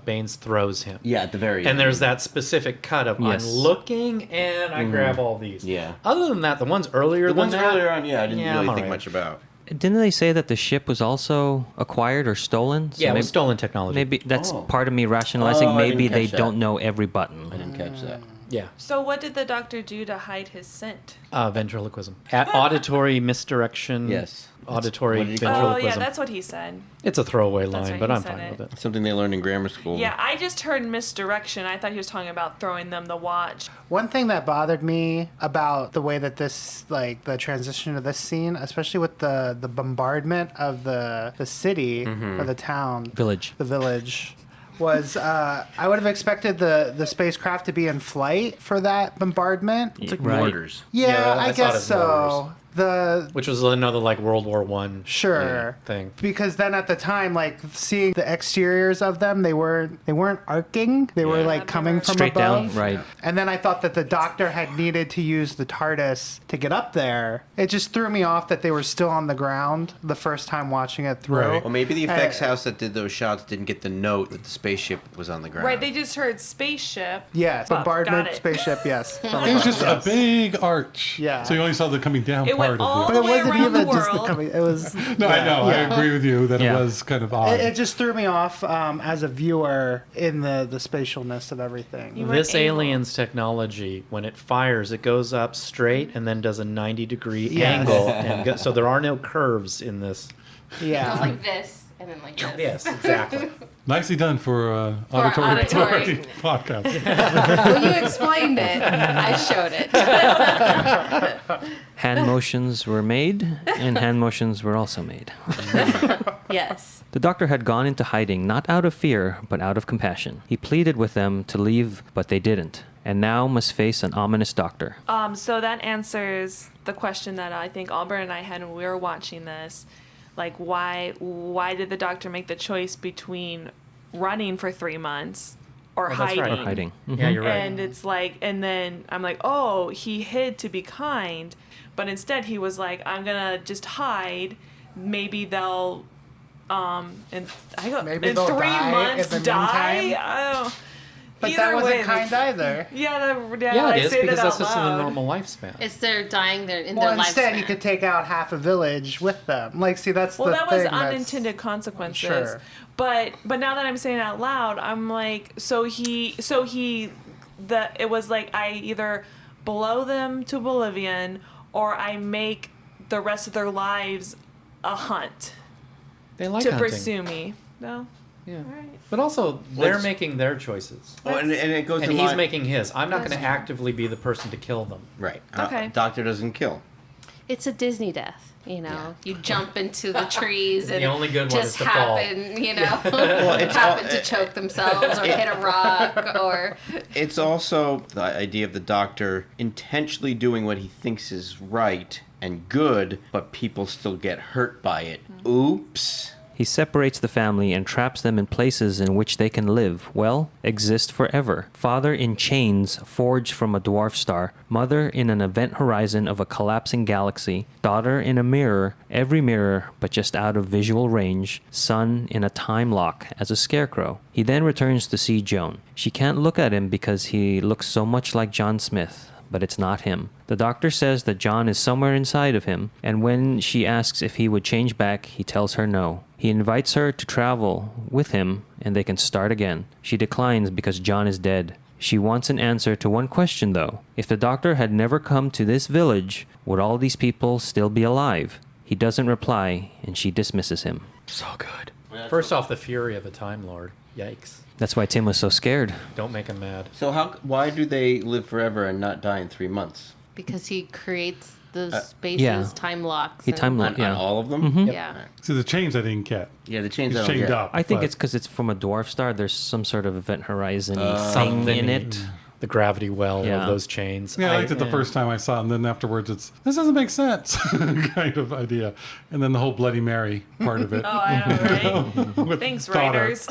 Baines throws him. Yeah, at the very end. And there's that specific cut of Yes. I'm looking and I grab all these. Yeah. Other than that, the ones earlier The than ones that, earlier on, I didn't Yeah, really I'm think alright. much about. Didn't they say that the ship was also acquired or stolen? So Yeah, it maybe, was stolen technology. maybe that's Oh. part of me rationalizing. Oh, I Maybe didn't they catch that. don't know every button. I didn't catch that. Yeah. So what did the doctor do to hide his scent? Ventriloquism. Auditory misdirection. Yes. Auditory What did he call it? Oh ventriloquism. yeah, that's what he said. It's a throwaway line, right, but he I'm said fine it. with it. Something they learned in grammar school. Yeah, I just heard misdirection. I thought he was talking about throwing them the watch. One thing that bothered me about the way that this, like, the transition of this scene, especially with the bombardment of the city or the town, Village. the village, was I would have expected the spacecraft to be in flight for that bombardment. It's like Right. mortars. Yeah, I I thought guess it so. Which was another like World War One Sure. thing. Because then at the time, like, seeing the exteriors of them, they weren't arcing. They were Yeah. like coming from Straight above. down, right. And then I thought that the doctor had needed to use the TARDIS to get up there. It just threw me off that they were still on the ground the first time watching it through. Right. Well, maybe the effects house that did those shots didn't get the note that the spaceship was on the ground. Right, they just heard spaceship. Yes, Got bombardment it. spaceship, yes. It was just a big arch. Yeah. So you only saw the coming down It part went of all it. But the it way wasn't around even the just the world. coming. It was. No, I know. Yeah. I agree with you that Yeah. it was kind of odd. It just threw me off as a viewer in the spatialness of everything. You went This anal. alien's technology, when it fires, it goes up straight and then does a 90-degree Yes. angle. So there are no curves in this. It Yeah. goes like this, and then like this. Yes, exactly. Nicely done for For our auditory auditory. podcast. When you explained it, I showed it. Hand motions were made, and hand motions were also made. Yes. The doctor had gone into hiding, not out of fear, but out of compassion. He pleaded with them to leave, but they didn't, and now must face an ominous doctor. So that answers the question that I think Albert and I had when we were watching this. Like, why did the doctor make the choice between running for 3 months or Oh, that's hiding? right. Or hiding. Yeah, you're right. And it's like, and then I'm like, oh, he hid to be kind, but instead he was like, I'm gonna just hide. Maybe they'll, and I go, Maybe in they'll 3 die months in the die. meantime. Oh, But either that wasn't way, kind either. Yeah, Yeah, I it is say because that that's out just in the loud. normal lifespan. It's their dying their in Well, their instead, lifespan. you could take out half a village with them. Like, see, that's Well, the that thing. was that's- unintended consequences. Sure. But now that I'm saying it out loud, I'm like, it was like I either blow them to oblivion or I make the rest of their lives a hunt They like to hunting. pursue me. No. Yeah. All right. But also, they're Let's- making their choices. Well, and it goes And in he's line- making his. I'm not going That's to actively be the person to kill them. Right. Okay. Doctor doesn't kill. It's a Disney death, you know. Yeah. You jump into the trees and The only good one just is to fall. happen, you know, it's happen all- to choke themselves or hit a rock or It's also the idea of the doctor intentionally doing what he thinks is right and good, but people still get hurt by it. Oops. He separates the family and traps them in places in which they can live, well, exist forever. Father in chains forged from a dwarf star, mother in an event horizon of a collapsing galaxy, daughter in a mirror, every mirror but just out of visual range, son in a time lock as a scarecrow. He then returns to see Joan. She can't look at him because he looks so much like John Smith, but it's not him. The doctor says that John is somewhere inside of him, and when she asks if he would change back, he tells her no. He invites her to travel with him, and they can start again. She declines because John is dead. She wants an answer to one question, though. If the doctor had never come to this village, would all these people still be alive? He doesn't reply, and she dismisses him. So good. First off, the fury of a Time Lord. Yikes. That's why Tim was so scared. Don't make him mad. So why do they live forever and not die in 3 months? Because he creates the spaces, yeah. time locks. He and- time On, yeah. on all of them? Yeah. See, the chains I didn't get. Yeah, the chains He's I don't chained get. up. I think but- it's because it's from a dwarf star. There's some sort of event horizon thing in it. The gravity well Yeah. of those chains. Yeah, I liked it the first time I saw it, and then afterwards it's, this doesn't make sense kind of idea. And then the whole Bloody Mary part of it. Oh, I know, right? with Thanks, daughter. writers.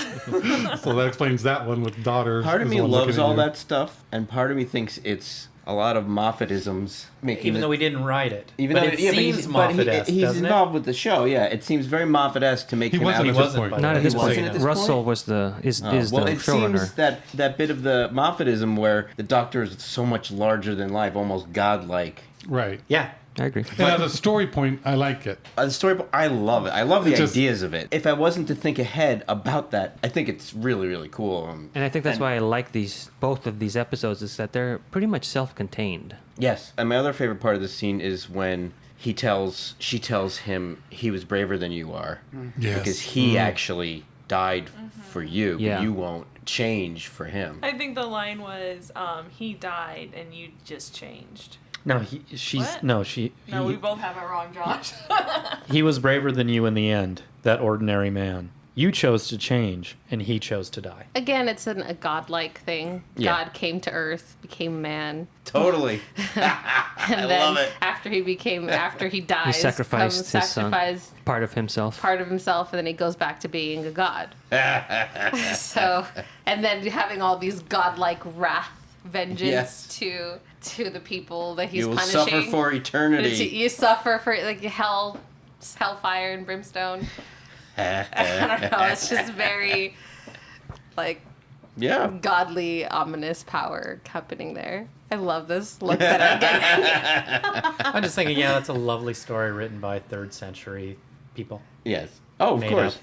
So that explains that one with daughter. Part of is me the one loves looking at all you. that stuff, and part of me thinks it's a lot of Moffatisms. Even though we didn't write it. Even but though it yeah, seems but Moffat-esque, he's doesn't involved with the show. Yeah, it seems very Moffat-esque to make He him wasn't out. at He this wasn't, point. by the Not way. at this He point. wasn't at this Russell point? was is Well, the it showrunner. seems that bit of the Moffatism where the Doctor is so much larger than life, almost godlike. Right. Yeah. I agree. And as a story point, I like it. The story, I love it. I love the It's just- ideas of it. If I wasn't to think ahead about that, I think it's really, really cool. And I think that's why I like both of these episodes is that they're pretty much self-contained. Yes. And my other favorite part of the scene is when she tells him he was braver than you are. Yes. Because he actually died for you, but Yeah. you won't change for him. I think the line was, he died and you just changed. No, What? she. No, we both have it wrong, Josh. He was braver than you in the end, that ordinary man. You chose to change, and he chose to die. Again, it's a godlike thing. Yeah. God came to Earth, became man, Totally. and I then love it. after he dies, He sacrificed his son, sacrifices part of himself. part of himself, and then he goes back to being a god. So, and then having all these godlike wrath, vengeance Yes. to the people that he's You will punishing. suffer for eternity. You suffer for like hellfire and brimstone. I don't know. It's just very like Yeah. godly, ominous power happening there. I love this look that I'm getting. I'm just thinking, yeah, that's a lovely story written by 3rd century people. Yes. Oh, of Made course. up.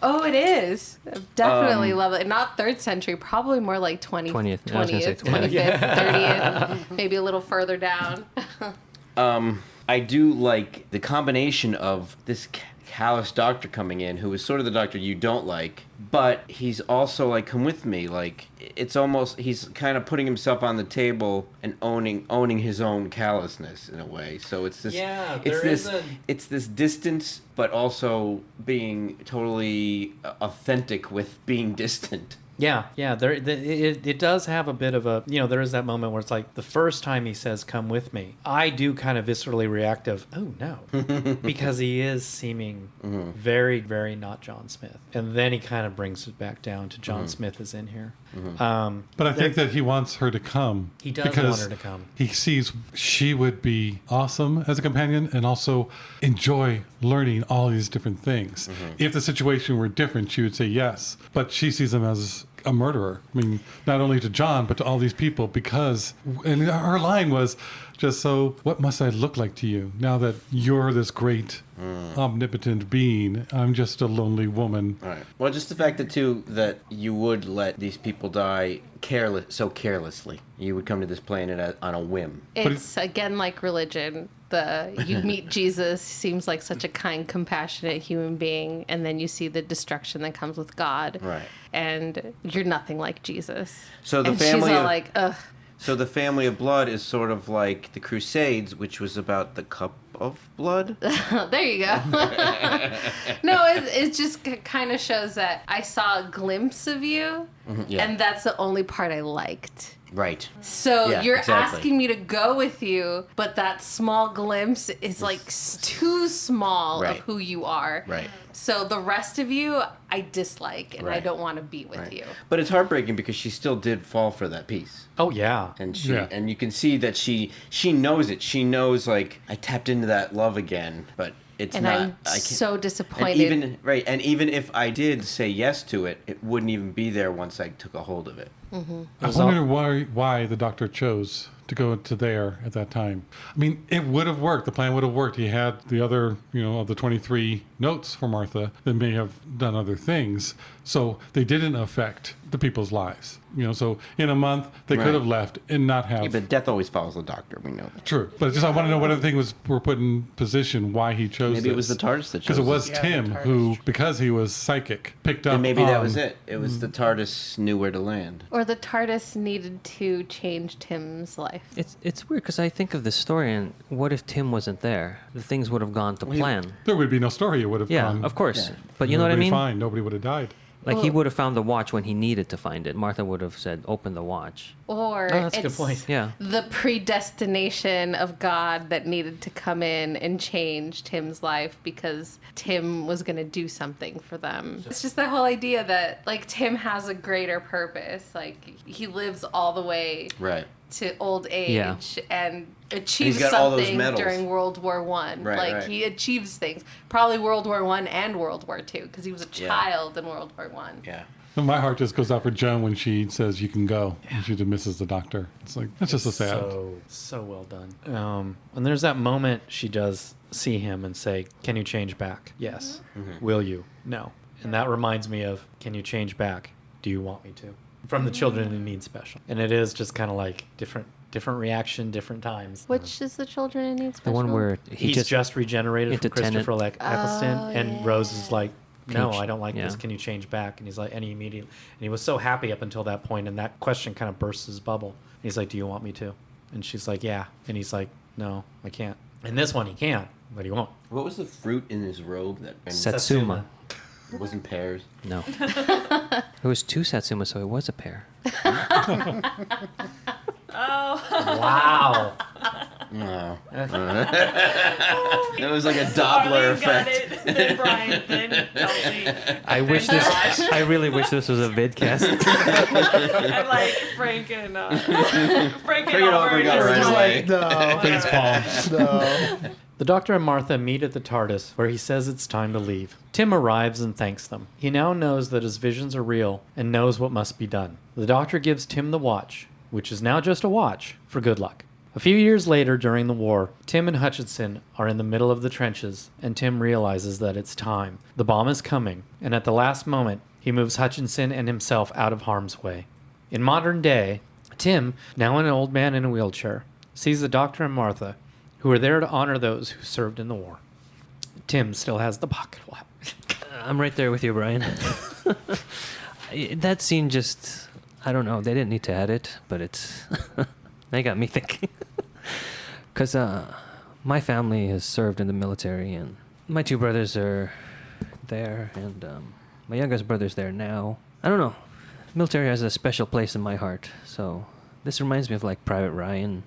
Oh, it is. Definitely love it. Not 3rd century, probably more like 20th, 20th. I was gonna say 20th, 25th, 30th, maybe a little further down. I do like the combination of this callous doctor coming in, who is sort of the doctor you don't like, but he's also like, come with me. Like, it's almost, he's kind of putting himself on the table and owning his own callousness in a way. So it's this, Yeah, it's there this, is a- it's this distance, but also being totally authentic with being distant. Yeah, it does have a bit of a, there is that moment where it's like the first time he says, come with me, I do kind of viscerally react of, oh no, because he is seeming very, very not John Smith. And then he kind of brings it back down to John Smith is in here. But I think that he wants her to come. He does because want her to come. He sees she would be awesome as a companion and also enjoy learning all these different things. If the situation were different, she would say yes. But she sees him as a murderer. I mean, not only to John, but to all these people because, and her line was just, so what must I look like to you now that you're this great omnipotent being? I'm just a lonely woman. All right. Well, just the fact that too that you would let these people die so carelessly. You would come to this planet on a whim. It's again like religion. You meet Jesus, seems like such a kind, compassionate human being, and then you see the destruction that comes with God. Right. And you're nothing like Jesus. So the and family she's all of- like, ugh. So the family of blood is sort of like the Crusades, which was about the cup of blood. There you go. No, it just kind of shows that I saw a glimpse of you, yeah. and that's the only part I liked. Right. So Yeah, you're exactly. asking me to go with you, but that small glimpse is like too small Right. of who you are. Right. So the rest of you, I dislike, and I Right. don't want to be with Right. you. But it's heartbreaking because she still did fall for that piece. Oh, yeah. And Yeah. and you can see that she knows it. She knows, like, I tapped into that love again, but it's And not. I'm I can't, so and disappointed. even if I did say yes to it, it wouldn't even be there once I took a hold of it. I wonder why the doctor chose to go to there at that time. I mean, it would have worked. The plan would have worked. He had the other, of the 23 notes for Martha that may have done other things. So they didn't affect the people's lives. So in a month, they could have left and not have... Yeah, but death always follows the doctor. We know that. True. But I want to know what other thing were put in position, why he chose Maybe it was the TARDIS that chose because it was it. Yeah, Tim the TARDIS. who, because he was psychic, picked up And maybe that on- was it. It was the TARDIS knew where to land. Or the TARDIS needed to change Tim's life. It's weird because I think of this story and what if Tim wasn't there? The things would have gone to plan. There would be no story. It would have Yeah, gone... of course. Yeah. But you know what I mean? Fine. Nobody would have died. Like he would have found the watch when he needed to find it. Martha would have said, "Open the watch." Or Oh, that's a good it's point. Yeah. the predestination of God that needed to come in and change Tim's life because Tim was going to do something for them. It's just that whole idea that like Tim has a greater purpose. Like he lives all the way Right. to old age Yeah. and achieves got all those something medals. during World War One. Right, like right. he achieves things, probably World War One and World War Two, because he was a Yeah. child in World War One. Yeah. And my heart just goes out for Joan when she says, "You can go," and she dismisses the doctor. It's like that's just so sad. So well done. And there's that moment she does see him and say, "Can you change back?" Yes. Will you? No. And that reminds me of, "Can you change back? Do you want me to?" From the Children in Need special. And it is just kind of like different reaction, different times. Which is the Children in Need The special? one where he He's just regenerated into from Christopher Eccleston, and Rose is like, "No, I don't like this. yeah. Can you change back?" And he's like, and he was so happy up until that point, and that question kind of bursts his bubble. And he's like, "Do you want me to?" And she's like, "Yeah." And he's like, "No, I can't." And this one he can, but he won't. What was the fruit in his robe that Satsuma. It wasn't pears? No. It was two Satsuma, so it was a pair. Wow. No. It was like a Doppler effect. Then Brian, then Kelsey, I wish this. I really wish this was a vidcast. and like Frank and Aubrey got it right away. No. Face palm. No. The Doctor and Martha meet at the TARDIS, where he says it's time to leave. Tim arrives and thanks them. He now knows that his visions are real and knows what must be done. The Doctor gives Tim the watch, which is now just a watch, for good luck. A few years later, during the war, Tim and Hutchinson are in the middle of the trenches, and Tim realizes that it's time. The bomb is coming, and at the last moment, he moves Hutchinson and himself out of harm's way. In modern day, Tim, now an old man in a wheelchair, sees the Doctor and Martha, who are there to honor those who served in the war. Tim still has the pocket watch. I'm right there with you, Brian. That scene just, I don't know. They didn't need to add it, but it's, they got me thinking. Because my family has served in the military, and my two brothers are there, and my youngest brother's there now. I don't know. Military has a special place in my heart. So this reminds me of like Private Ryan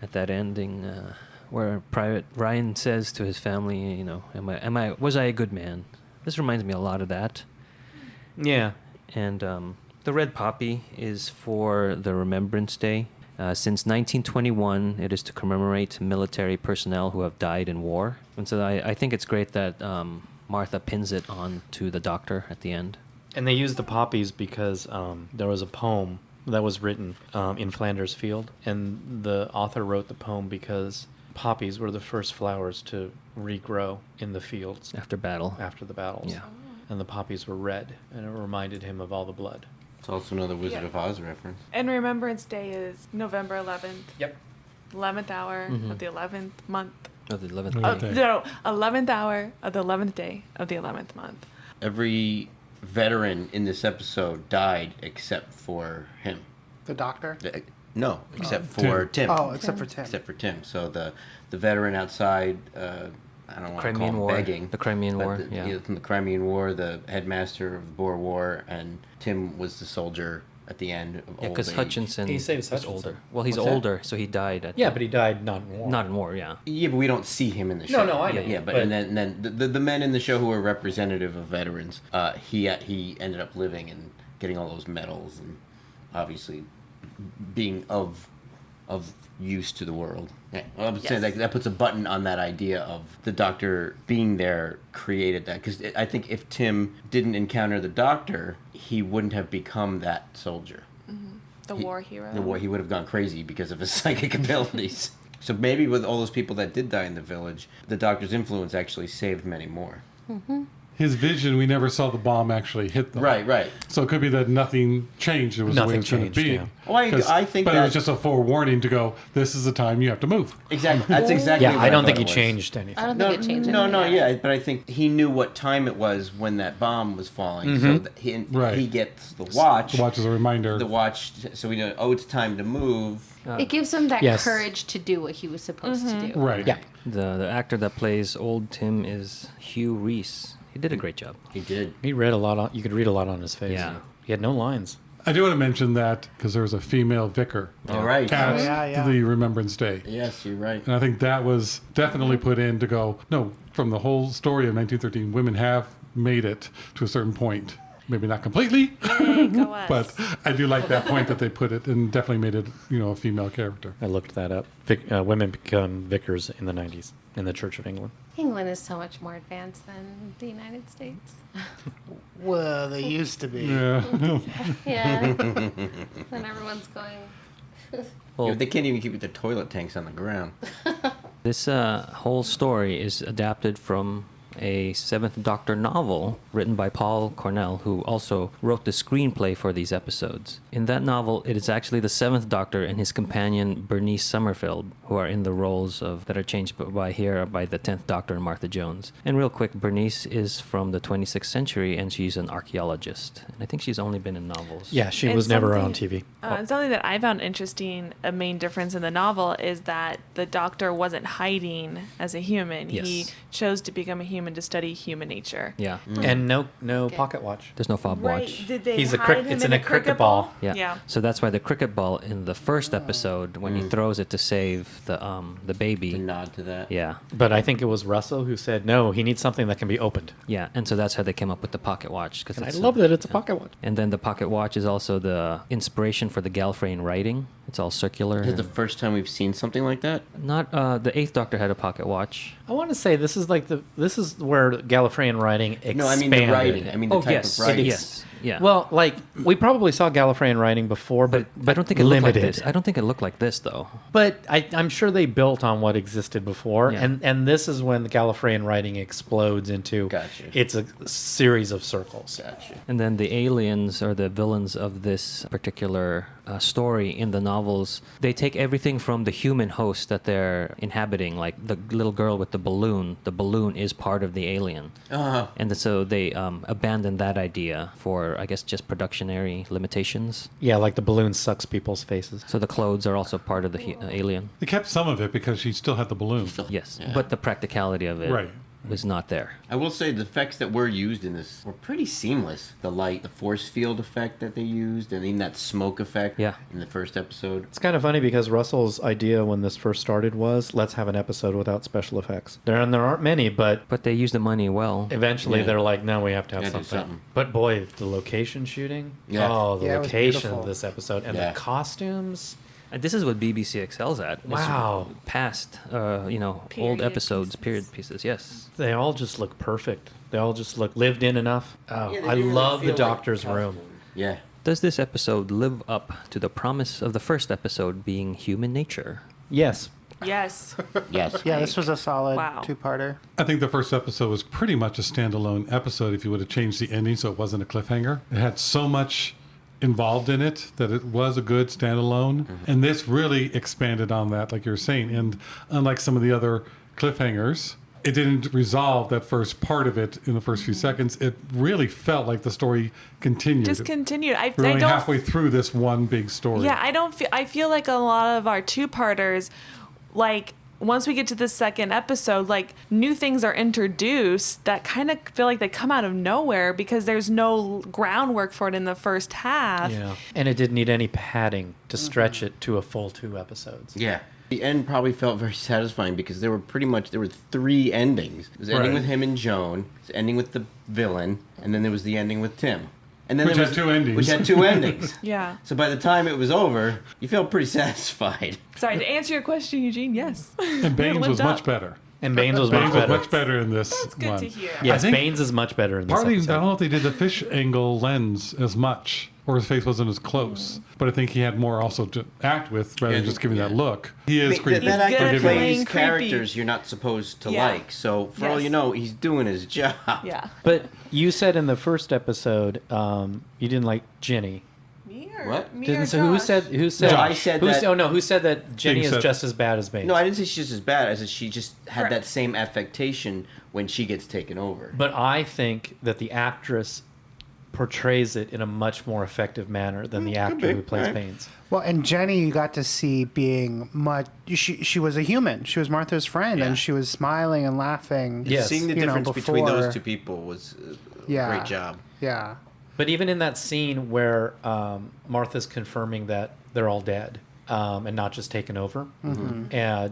at that ending, where Private Ryan says to his family, was I a good man? This reminds me a lot of that. Yeah. And the red poppy is for the Remembrance Day. Since 1921, it is to commemorate military personnel who have died in war. And so I think it's great that Martha pins it on to the Doctor at the end. And they used the poppies because there was a poem that was written in Flanders Field. And the author wrote the poem because poppies were the first flowers to regrow in the fields After battle. after the battles. Yeah. And the poppies were red, and it reminded him of all the blood. It's also another Wizard Yeah. of Oz reference. And Remembrance Day is November 11th, Yep. 11th hour Mhm. of the 11th month. Oh, the 11th Oh, day. Okay. No, 11th hour of the 11th day of the 11th month. Every veteran in this episode died except for him. The doctor? No, except for Tim. Oh, except for Tim. Except for Tim. So the veteran outside, I don't want to call Crimean him War. begging. The Crimean but War, yeah. From the Crimean War, the headmaster of the Boer War, and Tim was the soldier at the end of Yeah, old because age. Hutchinson He saves was Hutchinson. older. Well, he's What's that? older, so he died at Yeah, but he died not in war. not in war, yeah. Yeah, but we don't see him in the show. No, I know. Yeah, but and then the men in the show who are representative of veterans, he ended up living and getting all those medals and obviously being of use to the world. Yeah, well, I'm saying that puts a button on that idea of the Doctor being there created that, because I think if Tim didn't encounter the Doctor, he wouldn't have become that soldier. The war hero. The war, he would have gone crazy because of his psychic abilities. So maybe with all those people that did die in the village, the Doctor's influence actually saved many more. His vision, we never saw the bomb actually hit them. Right. So it could be that nothing changed. It was the way Nothing it's going to changed, be. yeah. Oh, I think but that... it was just a forewarning to go, this is the time you have to move. Exactly. That's exactly Yeah, what I don't think thought he it was. changed anything. I don't think it changed No, anything. yeah, but I think he knew what time it was when that bomb was falling, so that he gets the watch. The watch is a reminder. The watch, so we know, oh, it's time to move. It gives him that Yes. courage to do what he was supposed to do. Right. Yeah. The actor that plays old Tim is Hugh Reese. He did a great job. He did. He read a lot on. You could read a lot on his face. Yeah. He had no lines. I do want to mention that because there was a female vicar All right. at yeah. the Remembrance Day. Yes, you're right. And I think that was definitely put in to go, no, from the whole story of 1913, women have made it to a certain point. Maybe not completely, Yay, go us. but I do like that point that they put it and definitely made it, a female character. I looked that up. Women become vicars in the 90s in the Church of England. England is so much more advanced than the United States. Well, they used to be. Yeah. Yeah. Then everyone's going. Well, They can't even keep their toilet tanks on the ground. this whole story is adapted from a Seventh Doctor novel written by Paul Cornell, who also wrote the screenplay for these episodes. In that novel, it is actually the Seventh Doctor and his companion Bernice Summerfield who are in the roles that are changed by the 10th Doctor and Martha Jones. And real quick, Bernice is from the 26th century and she's an archaeologist. And I think she's only been in novels. Yeah, she And was never on something- TV. Something that I found interesting, a main difference in the novel, is that the Doctor wasn't hiding as a human. Yes. He chose to become a human to study human nature. Yeah. And no pocket watch. There's no fob watch. Did they He's a hide him it's in in a cricket ball. Yeah. Yeah. So that's why the cricket ball in the first episode, when he throws it to save the baby. To nod to that. Yeah. But I think it was Russell who said, no, he needs something that can be opened. Yeah. And so that's how they came up with the pocket watch. And I love that it's a pocket watch. And then the pocket watch is also the inspiration for the Gallifreyan writing. It's all circular. Is it the and- first time we've seen something like that? Not the Eighth Doctor had a pocket watch. I want to say this is where Gallifreyan writing expanded. No, I mean the writing. I mean the Oh type yes, of writing. yes, yeah. Well, like we probably saw Gallifreyan writing before, but I don't think it looked like limited. this. I don't think it looked like this though. But I'm sure they built on what existed before, Yeah. and this is when the Gallifreyan writing explodes into. Gotcha. It's a series of circles. Gotcha. And then the aliens or the villains of this particular story in the novels, they take everything from the human host that they're inhabiting, like the little girl with the balloon. The balloon is part of the alien. Uh-huh. And so they abandoned that idea for, I guess, just productionary limitations. Yeah, like the balloon sucks people's faces. So the clothes are also part of the alien. They kept some of it because she still had the balloon. Yes, Yeah. but the practicality of it Right. was not there. I will say the effects that were used in this were pretty seamless. The light, the force field effect that they used, and even that smoke effect Yeah. in the first episode. It's kind of funny because Russell's idea when this first started was let's have an episode without special effects. There aren't many, but But they used the money well. eventually Yeah. they're like, no, we have to have Gotta do something. something. But boy, the location shooting. Yeah. Oh, the Yeah, it was location beautiful. of this episode and Yeah. the costumes. And this is what BBC excels at. It's Wow. past, old Period episodes, pieces. period pieces. Yes. They all just look perfect. They all just look lived in enough. Oh, Yeah, they I do really love the feel like Doctor's costume. room. Yeah. Does this episode live up to the promise of the first episode being human nature? Yes. Yes. Yes. Yeah, this was a solid Wow. two-parter. I think the first episode was pretty much a standalone episode if you would have changed the ending so it wasn't a cliffhanger. It had so much involved in it that it was a good standalone. And this really expanded on that, like you were saying. And unlike some of the other cliffhangers, it didn't resolve that first part of it in the first few seconds. It really felt like the story continued. Just continued. We're I only don't. halfway through this one big story. Yeah, I don't feel. I feel like a lot of our two-parters, like once we get to the second episode, like new things are introduced that kind of feel like they come out of nowhere because there's no groundwork for it in the first half. Yeah. And it didn't need any padding to stretch it to a full 2 episodes. Yeah. The end probably felt very satisfying because there were 3 endings. It was ending Right. with him and Joan, it was ending with the villain, and then there was the ending with Tim. And then Which there had was, 2 endings. Which had 2 endings. Yeah. So by the time it was over, you felt pretty satisfied. Sorry to answer your question, Eugene. Yes. And Baines Lived was up. much better. And Baines was Baines much was better. much better in this It's good one. to hear. Yes, I think Baines is much better in this Partly, I episode. don't know if they did the fish angle lens as much, or his face wasn't as close. But I think he had more also to act with rather than just giving that look. He is creepy. That actor good at plays playing creepy. characters you're not supposed to Yeah. like. So for all Yes. you know, he's doing his job. Yeah. But you said in the first episode you didn't like Jenny. Me or What? Me Didn't or say who Josh? said who said No, I said that- who said that Jenny is said- just as bad as Baines. No, I didn't say she's just as bad. I said she just had Correct. that same affectation when she gets taken over. But I think that the actress portrays it in a much more effective manner than the actor be. who plays Alright. Baines. Well, and Jenny, you got to see being much. She was a human. She was Martha's friend, Yeah. and she was smiling and laughing. Yes. Seeing the you know, difference between before- those two people was a Yeah. great job. Yeah. But even in that scene where Martha's confirming that they're all dead and not just taken over,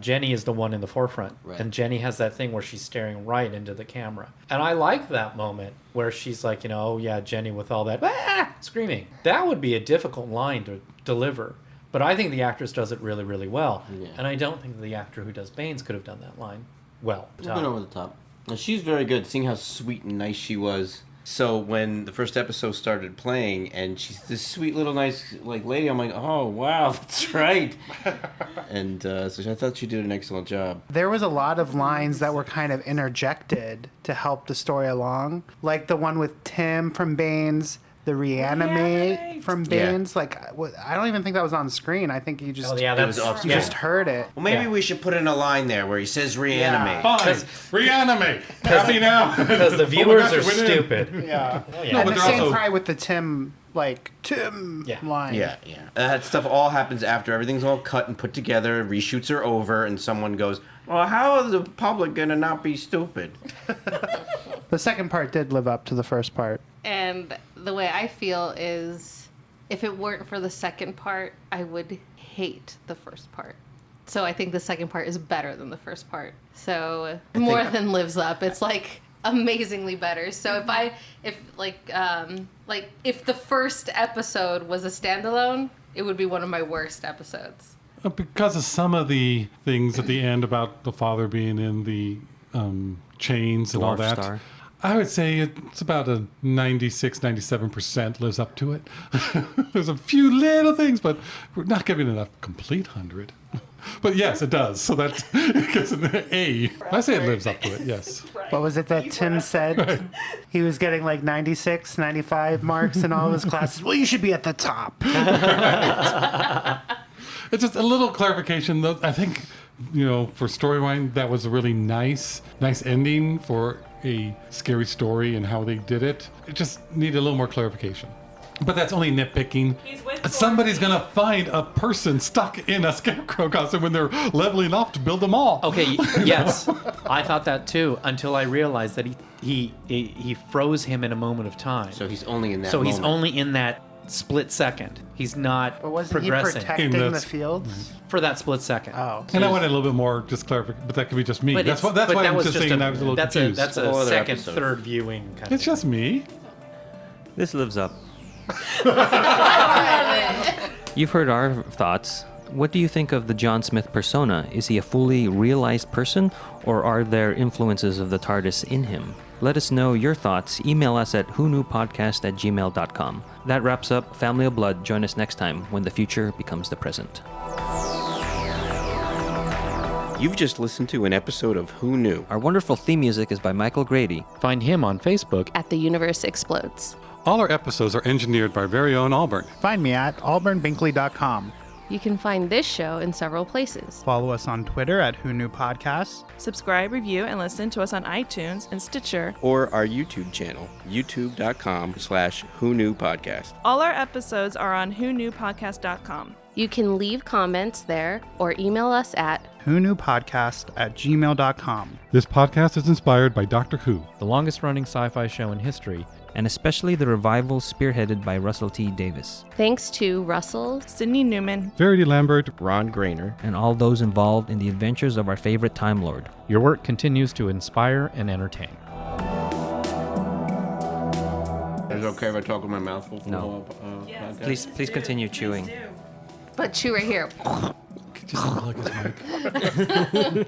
Jenny is the one in the forefront. Right. And Jenny has that thing where she's staring right into the camera. And I like that moment where she's like, oh yeah, Jenny with all that screaming. That would be a difficult line to deliver. But I think the actress does it really, really well. Yeah. And I don't think the actor who does Baines could have done that line well. A bit over the top. Now, she's very good, seeing how sweet and nice she was. So when the first episode started playing, and she's this sweet little nice lady, I'm like, oh wow, that's right. And so I thought she did an excellent job. There was a lot of lines that were kind of interjected to help the story along, like the one with Tim from Baines, the reanimate from Yeah. Baines. Like, I don't even think that was on screen. I think you just Oh, yeah, It was that's off you screen. just heard it. Well, maybe Yeah. we should put in a line there where he says reanimate. Fine. Reanimate. Happy now. because the Oh my viewers gosh, are it went in. stupid. Yeah. Yeah. And but the they're same also- probably with the Tim Yeah. line. Yeah. That stuff all happens after everything's all cut and put together, reshoots are over, and someone goes, well, how is the public going to not be stupid? The second part did live up to the first part. And the way I feel is if it weren't for the second part, I would hate the first part. So I think the second part is better than the first part. So more than lives up. It's like amazingly better. So if the first episode was a standalone, it would be one of my worst episodes. Because of some of the things at the end about the father being in the chains and all Dwarf that, Star. I would say it's about a 96-97% lives up to it. There's a few little things, but we're not giving it a complete 100. But yes, it does. So that gets an A. I say it lives up to it, yes. What was it that Tim said? He was getting like 96, 95 marks in all of his classes. Well, you should be at the top. It's just a little clarification, though. I think, for storyline, that was a really nice ending for a scary story and how they did it. It just needed a little more clarification. But that's only nitpicking. Somebody's going to find a person stuck in a scarecrow costume when they're leveling off to build them all. Okay, yes, I thought that too until I realized that he froze him in a moment of time. So he's only in that So he's moment. only in that split second. He's not But wasn't he progressing protecting In the the- fields? for that split second. Oh. And I wanted a little bit more just clarification, but that could be just me. That's it's- why that I'm was just saying I was a little that's confused. That's Whole a other second, episode. third viewing kind It's of. just me. This lives up. You've heard our thoughts. What do you think of the John Smith persona? Is he a fully realized person, or are there influences of the TARDIS in him? Let us know your thoughts. Email us at whoknewpodcast@gmail.com. That wraps up Family of Blood. Join us next time when the future becomes the present. You've just listened to an episode of Who Knew? Our wonderful theme music is by Michael Grady. Find him on Facebook. At The Universe Explodes. All our episodes are engineered by our very own Auburn. Find me at auburnbinkley.com. You can find this show in several places. Follow us on Twitter at Who Knew Podcasts. Subscribe, review, and listen to us on iTunes and Stitcher. Or our YouTube channel, youtube.com/Who Knew Podcast. All our episodes are on whoknewpodcast.com. You can leave comments there or email us at whoknewpodcast@gmail.com. This podcast is inspired by Doctor Who. The longest running sci-fi show in history. And especially the revival spearheaded by Russell T. Davis. thanks to Russell. Sydney Newman. Verity Lambert. Ron Grainer. And all those involved in the adventures of our favorite Time Lord. Your work continues to inspire and entertain. Is it okay if I talk with my mouth full? No. Podcast? Please continue chewing. But chew right here. Just unplug his mic.